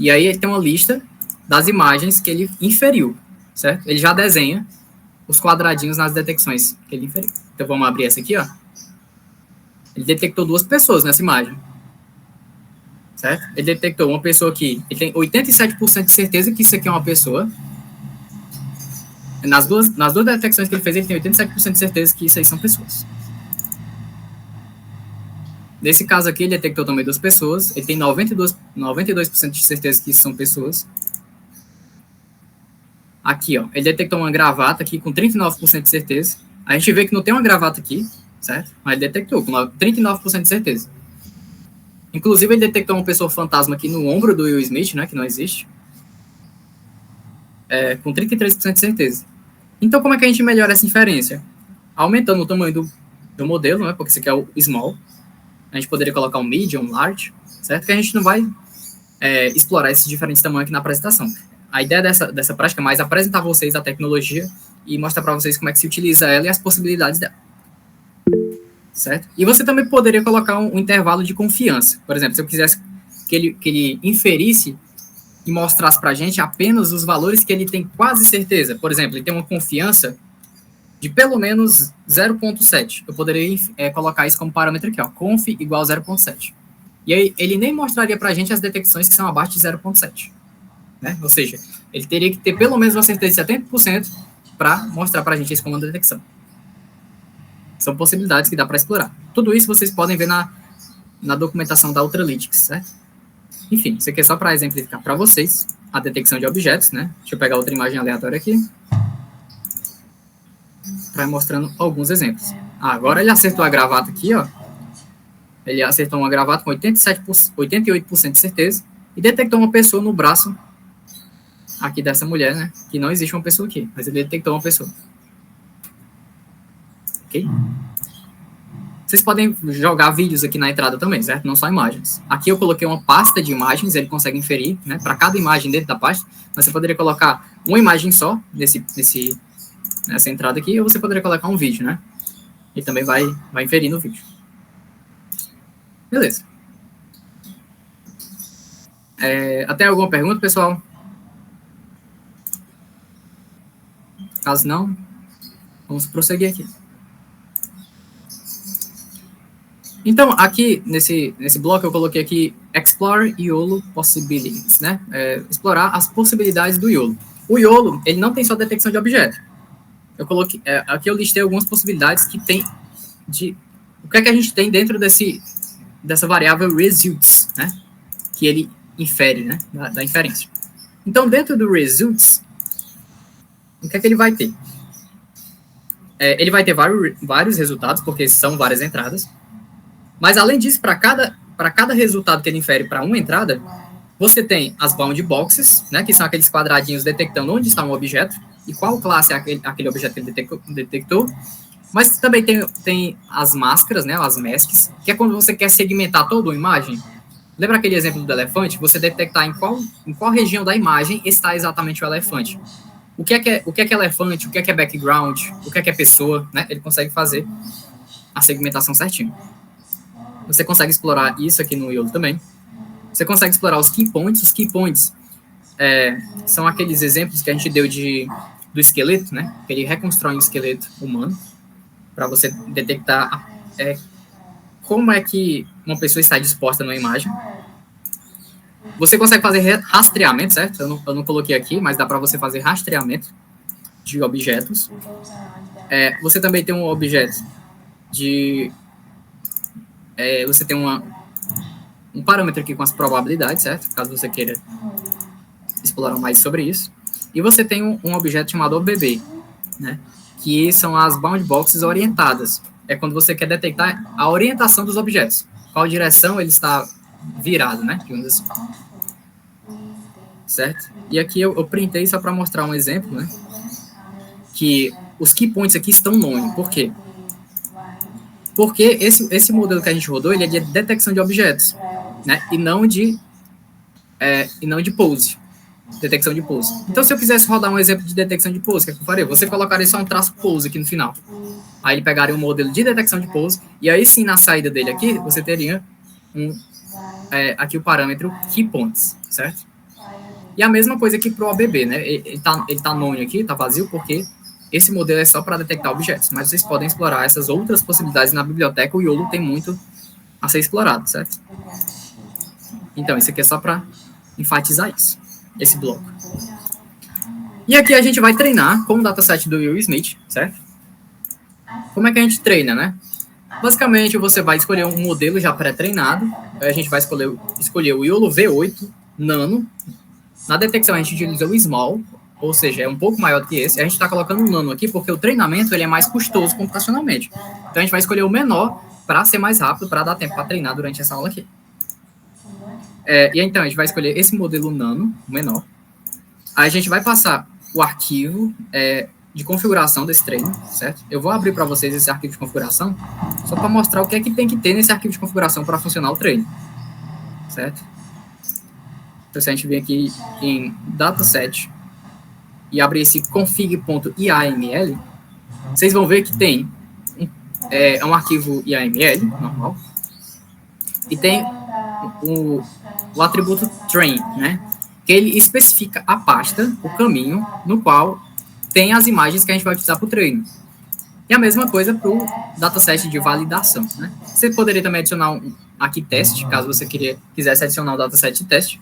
E aí ele tem uma lista das imagens que ele inferiu, certo? Ele já desenha os quadradinhos nas detecções que ele inferiu. Então vamos abrir essa aqui, ó. Ele detectou 2 pessoas nessa imagem. Certo? Ele detectou uma pessoa aqui. Ele tem 87% de certeza que isso aqui é uma pessoa. Nas duas detecções que ele fez, ele tem 87% de certeza que isso aí são pessoas. Nesse caso aqui, ele detectou também 2 pessoas. Ele tem 92% de certeza que isso são pessoas. Aqui, ó. Ele detectou uma gravata aqui com 39% de certeza. A gente vê que não tem uma gravata aqui, certo? Mas ele detectou com 39% de certeza. Inclusive, ele detectou uma pessoa fantasma aqui no ombro do Will Smith, né, que não existe, com 33% de certeza. Então, como é que a gente melhora essa inferência? Aumentando o tamanho do modelo, né, porque esse aqui é o small. A gente poderia colocar um medium, large, certo? Que a gente não vai explorar esses diferentes tamanhos aqui na apresentação. A ideia dessa prática é mais apresentar a vocês a tecnologia e mostrar para vocês como é que se utiliza ela e as possibilidades dela. Certo? E você também poderia colocar um intervalo de confiança. Por exemplo, se eu quisesse que ele inferisse e mostrasse para a gente apenas os valores que ele tem quase certeza. Por exemplo, ele tem uma confiança de pelo menos 0,7. Eu poderia colocar isso como parâmetro aqui, ó, conf igual a 0,7. E aí ele nem mostraria para a gente as detecções que são abaixo de 0,7. Né? Ou seja, ele teria que ter pelo menos uma certeza de 70% para mostrar para a gente isso como uma detecção. São possibilidades que dá para explorar. Tudo isso vocês podem ver na documentação da Ultralytics, certo? Enfim, isso aqui é só para exemplificar para vocês a detecção de objetos, né? Deixa eu pegar outra imagem aleatória aqui. Para ir mostrando alguns exemplos. Agora ele acertou a gravata aqui, ó. Ele acertou uma gravata com 88% de certeza e detectou uma pessoa no braço aqui dessa mulher, né? Que não existe uma pessoa aqui, mas ele detectou uma pessoa. Ok? Vocês podem jogar vídeos aqui na entrada também, certo? Não só imagens. Aqui eu coloquei uma pasta de imagens, ele consegue inferir, né? Para cada imagem dentro da pasta, mas você poderia colocar uma imagem só nessa entrada aqui, ou você poderia colocar um vídeo, né? E também vai inferir no vídeo. Beleza. Até alguma pergunta, pessoal? Caso não, vamos prosseguir aqui. Então, aqui, nesse bloco, eu coloquei aqui Explore YOLO Possibilities, né? Explorar as possibilidades do YOLO. O YOLO, ele não tem só detecção de objeto. Eu coloquei, aqui eu listei algumas possibilidades que tem o que é que a gente tem dentro dessa variável results, né? Que ele infere, né? Da inferência. Então, dentro do results, o que é que ele vai ter? Ele vai ter vários resultados, porque são várias entradas. Mas, além disso, para cada resultado que ele infere para uma entrada, você tem as bound boxes, né, que são aqueles quadradinhos detectando onde está um objeto e qual classe é aquele objeto que ele detectou. Mas também tem as máscaras, né, as masks, que é quando você quer segmentar toda uma imagem. Lembra aquele exemplo do elefante? Você detectar em qual região da imagem está exatamente o elefante. O que é elefante, o que é background, o que é pessoa, né? Ele consegue fazer a segmentação certinho. Você consegue explorar isso aqui no YOLO também. Você consegue explorar os key points. Os key points são aqueles exemplos que a gente deu do esqueleto, né? Que ele reconstrói um esqueleto humano para você detectar como é que uma pessoa está disposta numa imagem. Você consegue fazer rastreamento, certo? Eu não coloquei aqui, mas dá para você fazer rastreamento de objetos. Você também tem um objeto você tem um parâmetro aqui com as probabilidades, certo? Caso você queira exploram mais sobre isso. E você tem um objeto chamado OBB, né? Que são as bound boxes orientadas. É quando você quer detectar a orientação dos objetos. Qual direção ele está virado, né? Digamos assim. Certo? E aqui eu printei só para mostrar um exemplo, né? Que os key points aqui estão nome. Por quê? Porque esse modelo que a gente rodou, ele é de detecção de objetos, né? E não de pose. Detecção de pose. Então, se eu quisesse rodar um exemplo de detecção de pose, o que eu faria? Você colocaria só um traço pose aqui no final. Aí ele pegaria um modelo de detecção de pose, e aí sim, na saída dele aqui, você teria aqui o parâmetro key points, certo? E a mesma coisa aqui para o OBB, né? Ele tá nome aqui, tá vazio, porque esse modelo é só para detectar objetos, mas vocês podem explorar essas outras possibilidades na biblioteca. O YOLO tem muito a ser explorado, certo? Então, isso aqui é só para enfatizar isso, esse bloco. E aqui a gente vai treinar com o dataset do Will Smith, certo? Como é que a gente treina, né? Basicamente, você vai escolher um modelo já pré-treinado. A gente vai escolher o YOLO V8 Nano. Na detecção, a gente utiliza o Small, ou seja, é um pouco maior do que esse. A gente está colocando um Nano aqui porque o treinamento ele é mais custoso computacionalmente. Então, a gente vai escolher o menor para ser mais rápido, para dar tempo para treinar durante essa aula aqui. E então, a gente vai escolher esse modelo Nano, o menor. Aí a gente vai passar o arquivo de configuração desse treino, certo? Eu vou abrir para vocês esse arquivo de configuração, só para mostrar o que é que tem que ter nesse arquivo de configuração para funcionar o treino, certo? Então, se a gente vir aqui em dataset e abrir esse config.iaml, vocês vão ver que tem um arquivo IAML, normal, e tem o atributo train, né? Que ele especifica a pasta, o caminho, no qual tem as imagens que a gente vai utilizar para o treino. E a mesma coisa para o dataset de validação, né? Você poderia também adicionar aqui teste, caso você quisesse adicionar o dataset de teste,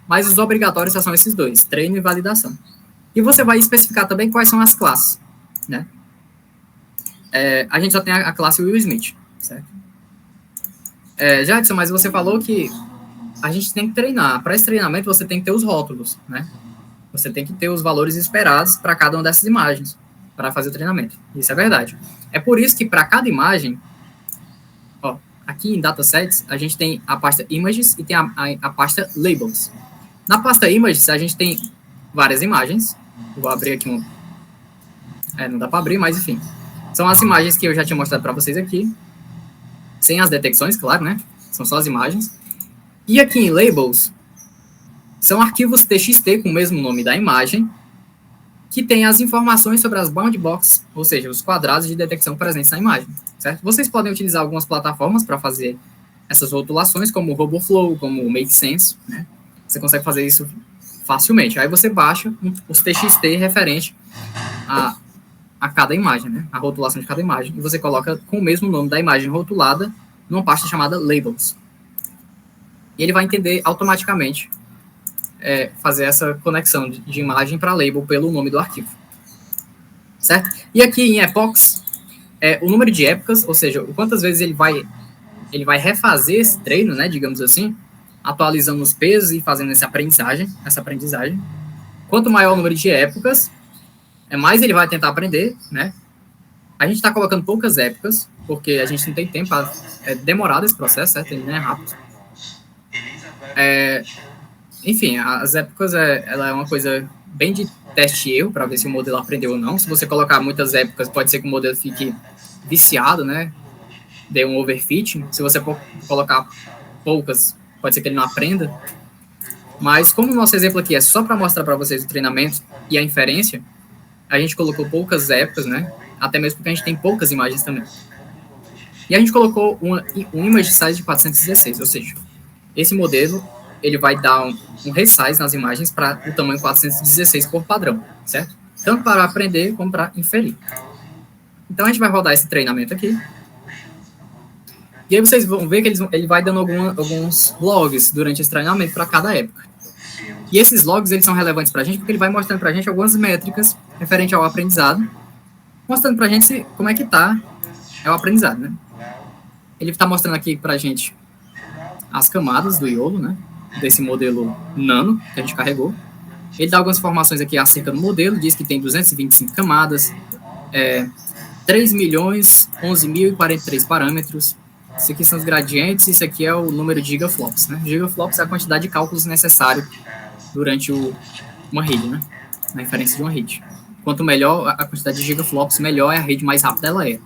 mas os obrigatórios só são esses dois, treino e validação. E você vai especificar também quais são as classes, né? A gente só tem a classe Will Smith, certo? Jadson, mas você falou que a gente tem que treinar. Para esse treinamento, você tem que ter os rótulos, né? Você tem que ter os valores esperados para cada uma dessas imagens, para fazer o treinamento. Isso é verdade. É por isso que para cada imagem, aqui em datasets, a gente tem a pasta images e tem a pasta labels. Na pasta images, a gente tem várias imagens. Eu vou abrir aqui não dá para abrir, mas enfim. São as imagens que eu já tinha mostrado para vocês aqui. Sem as detecções, claro, né? São só as imagens. E aqui em labels, são arquivos TXT com o mesmo nome da imagem, que tem as informações sobre as bound boxes, ou seja, os quadrados de detecção presentes na imagem, certo? Vocês podem utilizar algumas plataformas para fazer essas rotulações, como o RoboFlow, como o MakeSense, né? Você consegue fazer isso facilmente. Aí você baixa os TXT referente a cada imagem, né? A rotulação de cada imagem. E você coloca com o mesmo nome da imagem rotulada numa pasta chamada Labels. E ele vai entender automaticamente fazer essa conexão de imagem para label pelo nome do arquivo. Certo? E aqui em epochs, o número de épocas, ou seja, quantas vezes ele vai refazer esse treino, né, digamos assim, atualizando os pesos e fazendo essa aprendizagem. Quanto maior o número de épocas, mais ele vai tentar aprender, né? A gente está colocando poucas épocas, porque a gente não tem tempo, é demorado esse processo, certo? Ele não é rápido. Enfim, as épocas, ela é uma coisa bem de teste e erro, para ver se o modelo aprendeu ou não. Se você colocar muitas épocas, pode ser que o modelo fique viciado, né? Dê um overfitting. Se você colocar poucas, pode ser que ele não aprenda. Mas como o nosso exemplo aqui é só para mostrar para vocês o treinamento e a inferência, a gente colocou poucas épocas, né? Até mesmo porque a gente tem poucas imagens também. E a gente colocou um image size de 416, ou seja, esse modelo ele vai dar um resize nas imagens para o tamanho 416 por padrão, certo? Tanto para aprender como para inferir. Então a gente vai rodar esse treinamento aqui. E aí vocês vão ver que ele vai dando alguns logs durante esse treinamento para cada época. E esses logs eles são relevantes para a gente porque ele vai mostrando para a gente algumas métricas referente ao aprendizado, mostrando para a gente como é que está o aprendizado, né? Ele está mostrando aqui para a gente as camadas do YOLO, né? Desse modelo Nano que a gente carregou. Ele dá algumas informações aqui acerca do modelo, diz que tem 225 camadas, 3.011.043 parâmetros. Isso aqui são os gradientes, isso aqui é o número de gigaflops, né? Gigaflops é a quantidade de cálculos necessário durante uma rede, né? Na inferência de uma rede. Quanto melhor a quantidade de gigaflops, melhor é a rede, mais rápida ela é.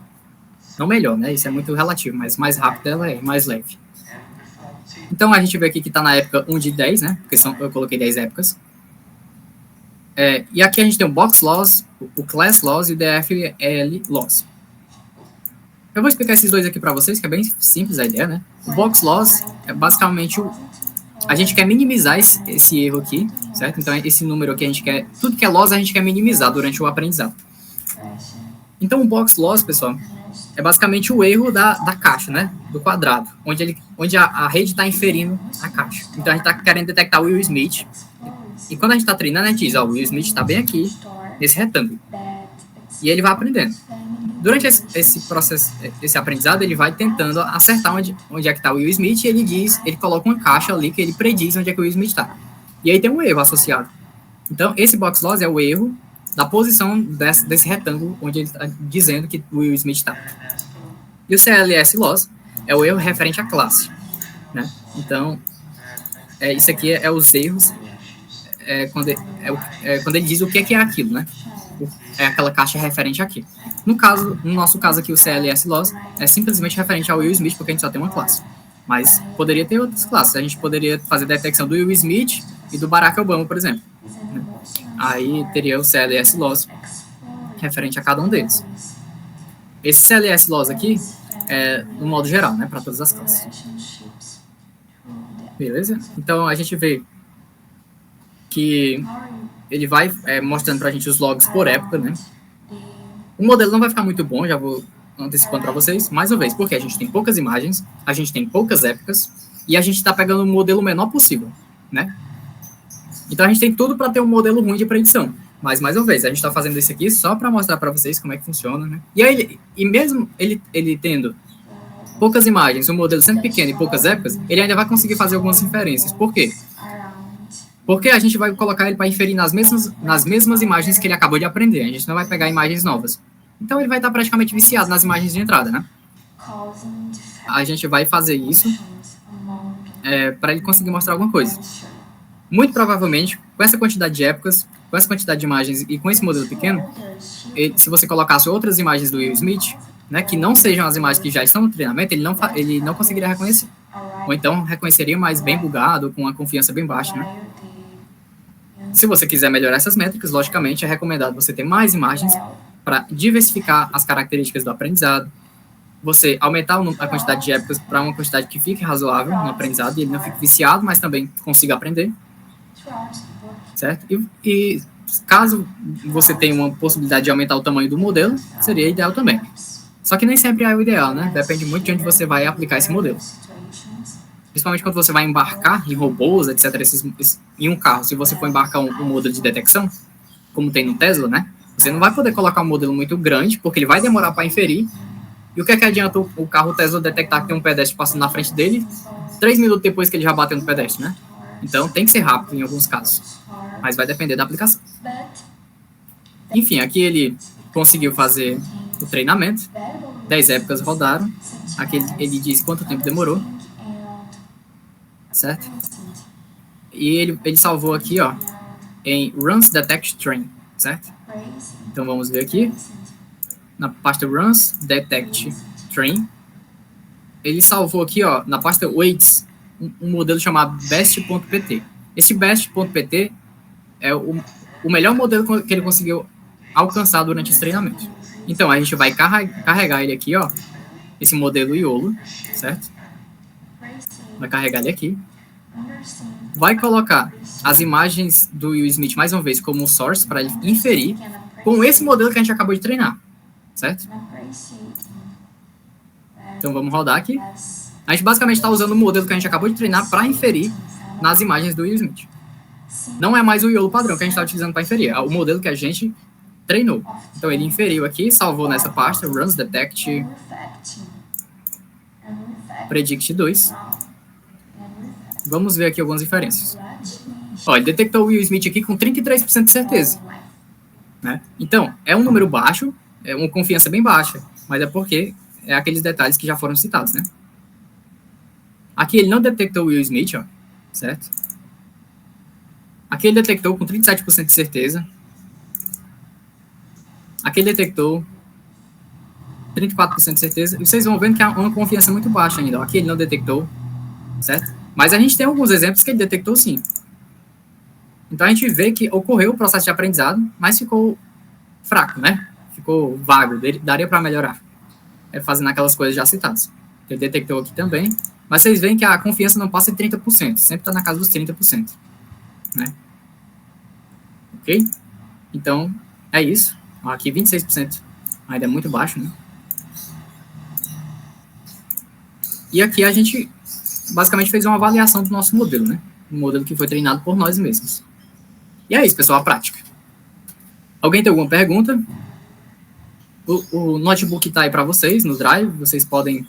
Não melhor, né? Isso é muito relativo, mas mais rápida ela é, mais leve. Então, a gente vê aqui que está na época 1 de 10, né? Porque eu coloquei 10 épocas. E aqui a gente tem o Box Loss, o Class Loss e o DFL Loss. Eu vou explicar esses dois aqui para vocês, que é bem simples a ideia, né? O Box Loss é basicamente a gente quer minimizar esse erro aqui, certo? Então, esse número aqui a gente quer... Tudo que é loss a gente quer minimizar durante o aprendizado. Então, o Box Loss, pessoal, é basicamente o erro da caixa, né? Do quadrado, onde a rede está inferindo a caixa. Então, a gente está querendo detectar o Will Smith. E quando a gente está treinando, a gente diz, ó, o Will Smith está bem aqui, nesse retângulo. E ele vai aprendendo. Durante esse processo, esse aprendizado, ele vai tentando acertar onde é que está o Will Smith, e ele coloca uma caixa ali que ele prediz onde é que o Will Smith está. E aí tem um erro associado. Então, esse Box Loss é o erro da posição desse retângulo onde ele está dizendo que o Will Smith está. E o CLS Loss é o erro referente à classe, né? Então, isso aqui é os erros quando ele diz o que é aquilo, né? É aquela caixa referente aqui. No nosso caso aqui, o CLS Loss é simplesmente referente ao Will Smith, porque a gente só tem uma classe. Mas poderia ter outras classes. A gente poderia fazer detecção do Will Smith e do Barack Obama, por exemplo, né? Aí teria o CLS Loss referente a cada um deles. Esse CLS Loss aqui é no modo geral, né, para todas as classes. Beleza? Então a gente vê que ele vai mostrando para a gente os logs por época, né? O modelo não vai ficar muito bom, já vou antecipando para vocês, mais uma vez, porque a gente tem poucas imagens, a gente tem poucas épocas, e a gente está pegando o modelo menor possível, né? Então a gente tem tudo para ter um modelo ruim de predição. Mas, mais uma vez, a gente está fazendo isso aqui só para mostrar para vocês como é que funciona, né? E aí, mesmo ele tendo poucas imagens, um modelo sendo pequeno e poucas épocas, ele ainda vai conseguir fazer algumas inferências. Por quê? Porque a gente vai colocar ele para inferir nas mesmas imagens que ele acabou de aprender. A gente não vai pegar imagens novas. Então, ele vai estar praticamente viciado nas imagens de entrada, né? A gente vai fazer isso para ele conseguir mostrar alguma coisa. Muito provavelmente, com essa quantidade de épocas, com essa quantidade de imagens e com esse modelo pequeno, se você colocasse outras imagens do Will Smith, né, que não sejam as imagens que já estão no treinamento, ele não conseguiria reconhecer. Ou então, reconheceria, mas bem bugado, com uma confiança bem baixa, né? Se você quiser melhorar essas métricas, logicamente, é recomendado você ter mais imagens para diversificar as características do aprendizado, você aumentar a quantidade de épocas para uma quantidade que fique razoável no aprendizado e ele não fique viciado, mas também consiga aprender. Certo? E caso você tenha uma possibilidade de aumentar o tamanho do modelo, seria ideal também. Só que nem sempre é o ideal, né? Depende muito de onde você vai aplicar esse modelo. Principalmente quando você vai embarcar em robôs, etc., em um carro. Se você for embarcar um modelo de detecção, como tem no Tesla, né? Você não vai poder colocar um modelo muito grande, porque ele vai demorar para inferir. E o que é que adianta o carro Tesla detectar que tem um pedestre passando na frente dele 3 minutos depois que ele já bateu no pedestre, né? Então, tem que ser rápido em alguns casos. Mas vai depender da aplicação. Enfim, aqui ele conseguiu fazer o treinamento. 10 épocas rodaram. Aqui ele diz quanto tempo demorou. Certo? E ele salvou aqui, ó, em Runs Detect Train. Certo? Então, vamos ver aqui. Na pasta Runs Detect Train. Ele salvou aqui, ó, na pasta Weights, um modelo chamado best.pt. Esse best.pt é o melhor modelo que ele conseguiu alcançar durante esse treinamento. Então, a gente vai carregar ele aqui, ó, esse modelo YOLO, certo? Vai carregar ele aqui. Vai colocar as imagens do Will Smith, mais uma vez, como source, para ele inferir com esse modelo que a gente acabou de treinar, certo? Então, vamos rodar aqui. A gente basicamente está usando o modelo que a gente acabou de treinar para inferir nas imagens do Will Smith. Não é mais o YOLO padrão que a gente está utilizando para inferir, é o modelo que a gente treinou. Então, ele inferiu aqui, salvou nessa pasta, Runs Detect Predict 2. Vamos ver aqui algumas inferências. Ó, ele detectou o Will Smith aqui com 33% de certeza. Né? Então, é um número baixo, é uma confiança bem baixa, mas é porque é aqueles detalhes que já foram citados, né? Aqui ele não detectou o Will Smith, ó, certo? Aqui ele detectou com 37% de certeza. Aqui ele detectou 34% de certeza. E vocês vão vendo que há uma confiança muito baixa ainda. Ó. Aqui ele não detectou, certo? Mas a gente tem alguns exemplos que ele detectou sim. Então a gente vê que ocorreu o processo de aprendizado, mas ficou fraco, né? Ficou vago, daria para melhorar. Fazendo aquelas coisas já citadas. Ele detectou aqui também, mas vocês veem que a confiança não passa de 30%, sempre está na casa dos 30%. Né? Ok? Então, é isso. Aqui 26% ainda é muito baixo, né? E aqui a gente basicamente fez uma avaliação do nosso modelo, né? Um modelo que foi treinado por nós mesmos. E é isso, pessoal, a prática. Alguém tem alguma pergunta? O notebook está aí para vocês, no Drive. Vocês podem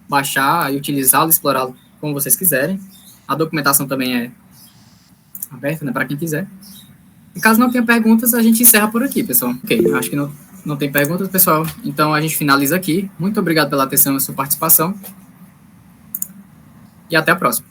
baixar e utilizá-lo, explorá-lo como vocês quiserem. A documentação também é aberta, né, para quem quiser. E caso não tenha perguntas, a gente encerra por aqui, pessoal. Ok, acho que não tem perguntas, pessoal. Então, a gente finaliza aqui. Muito obrigado pela atenção e sua participação. E até a próxima.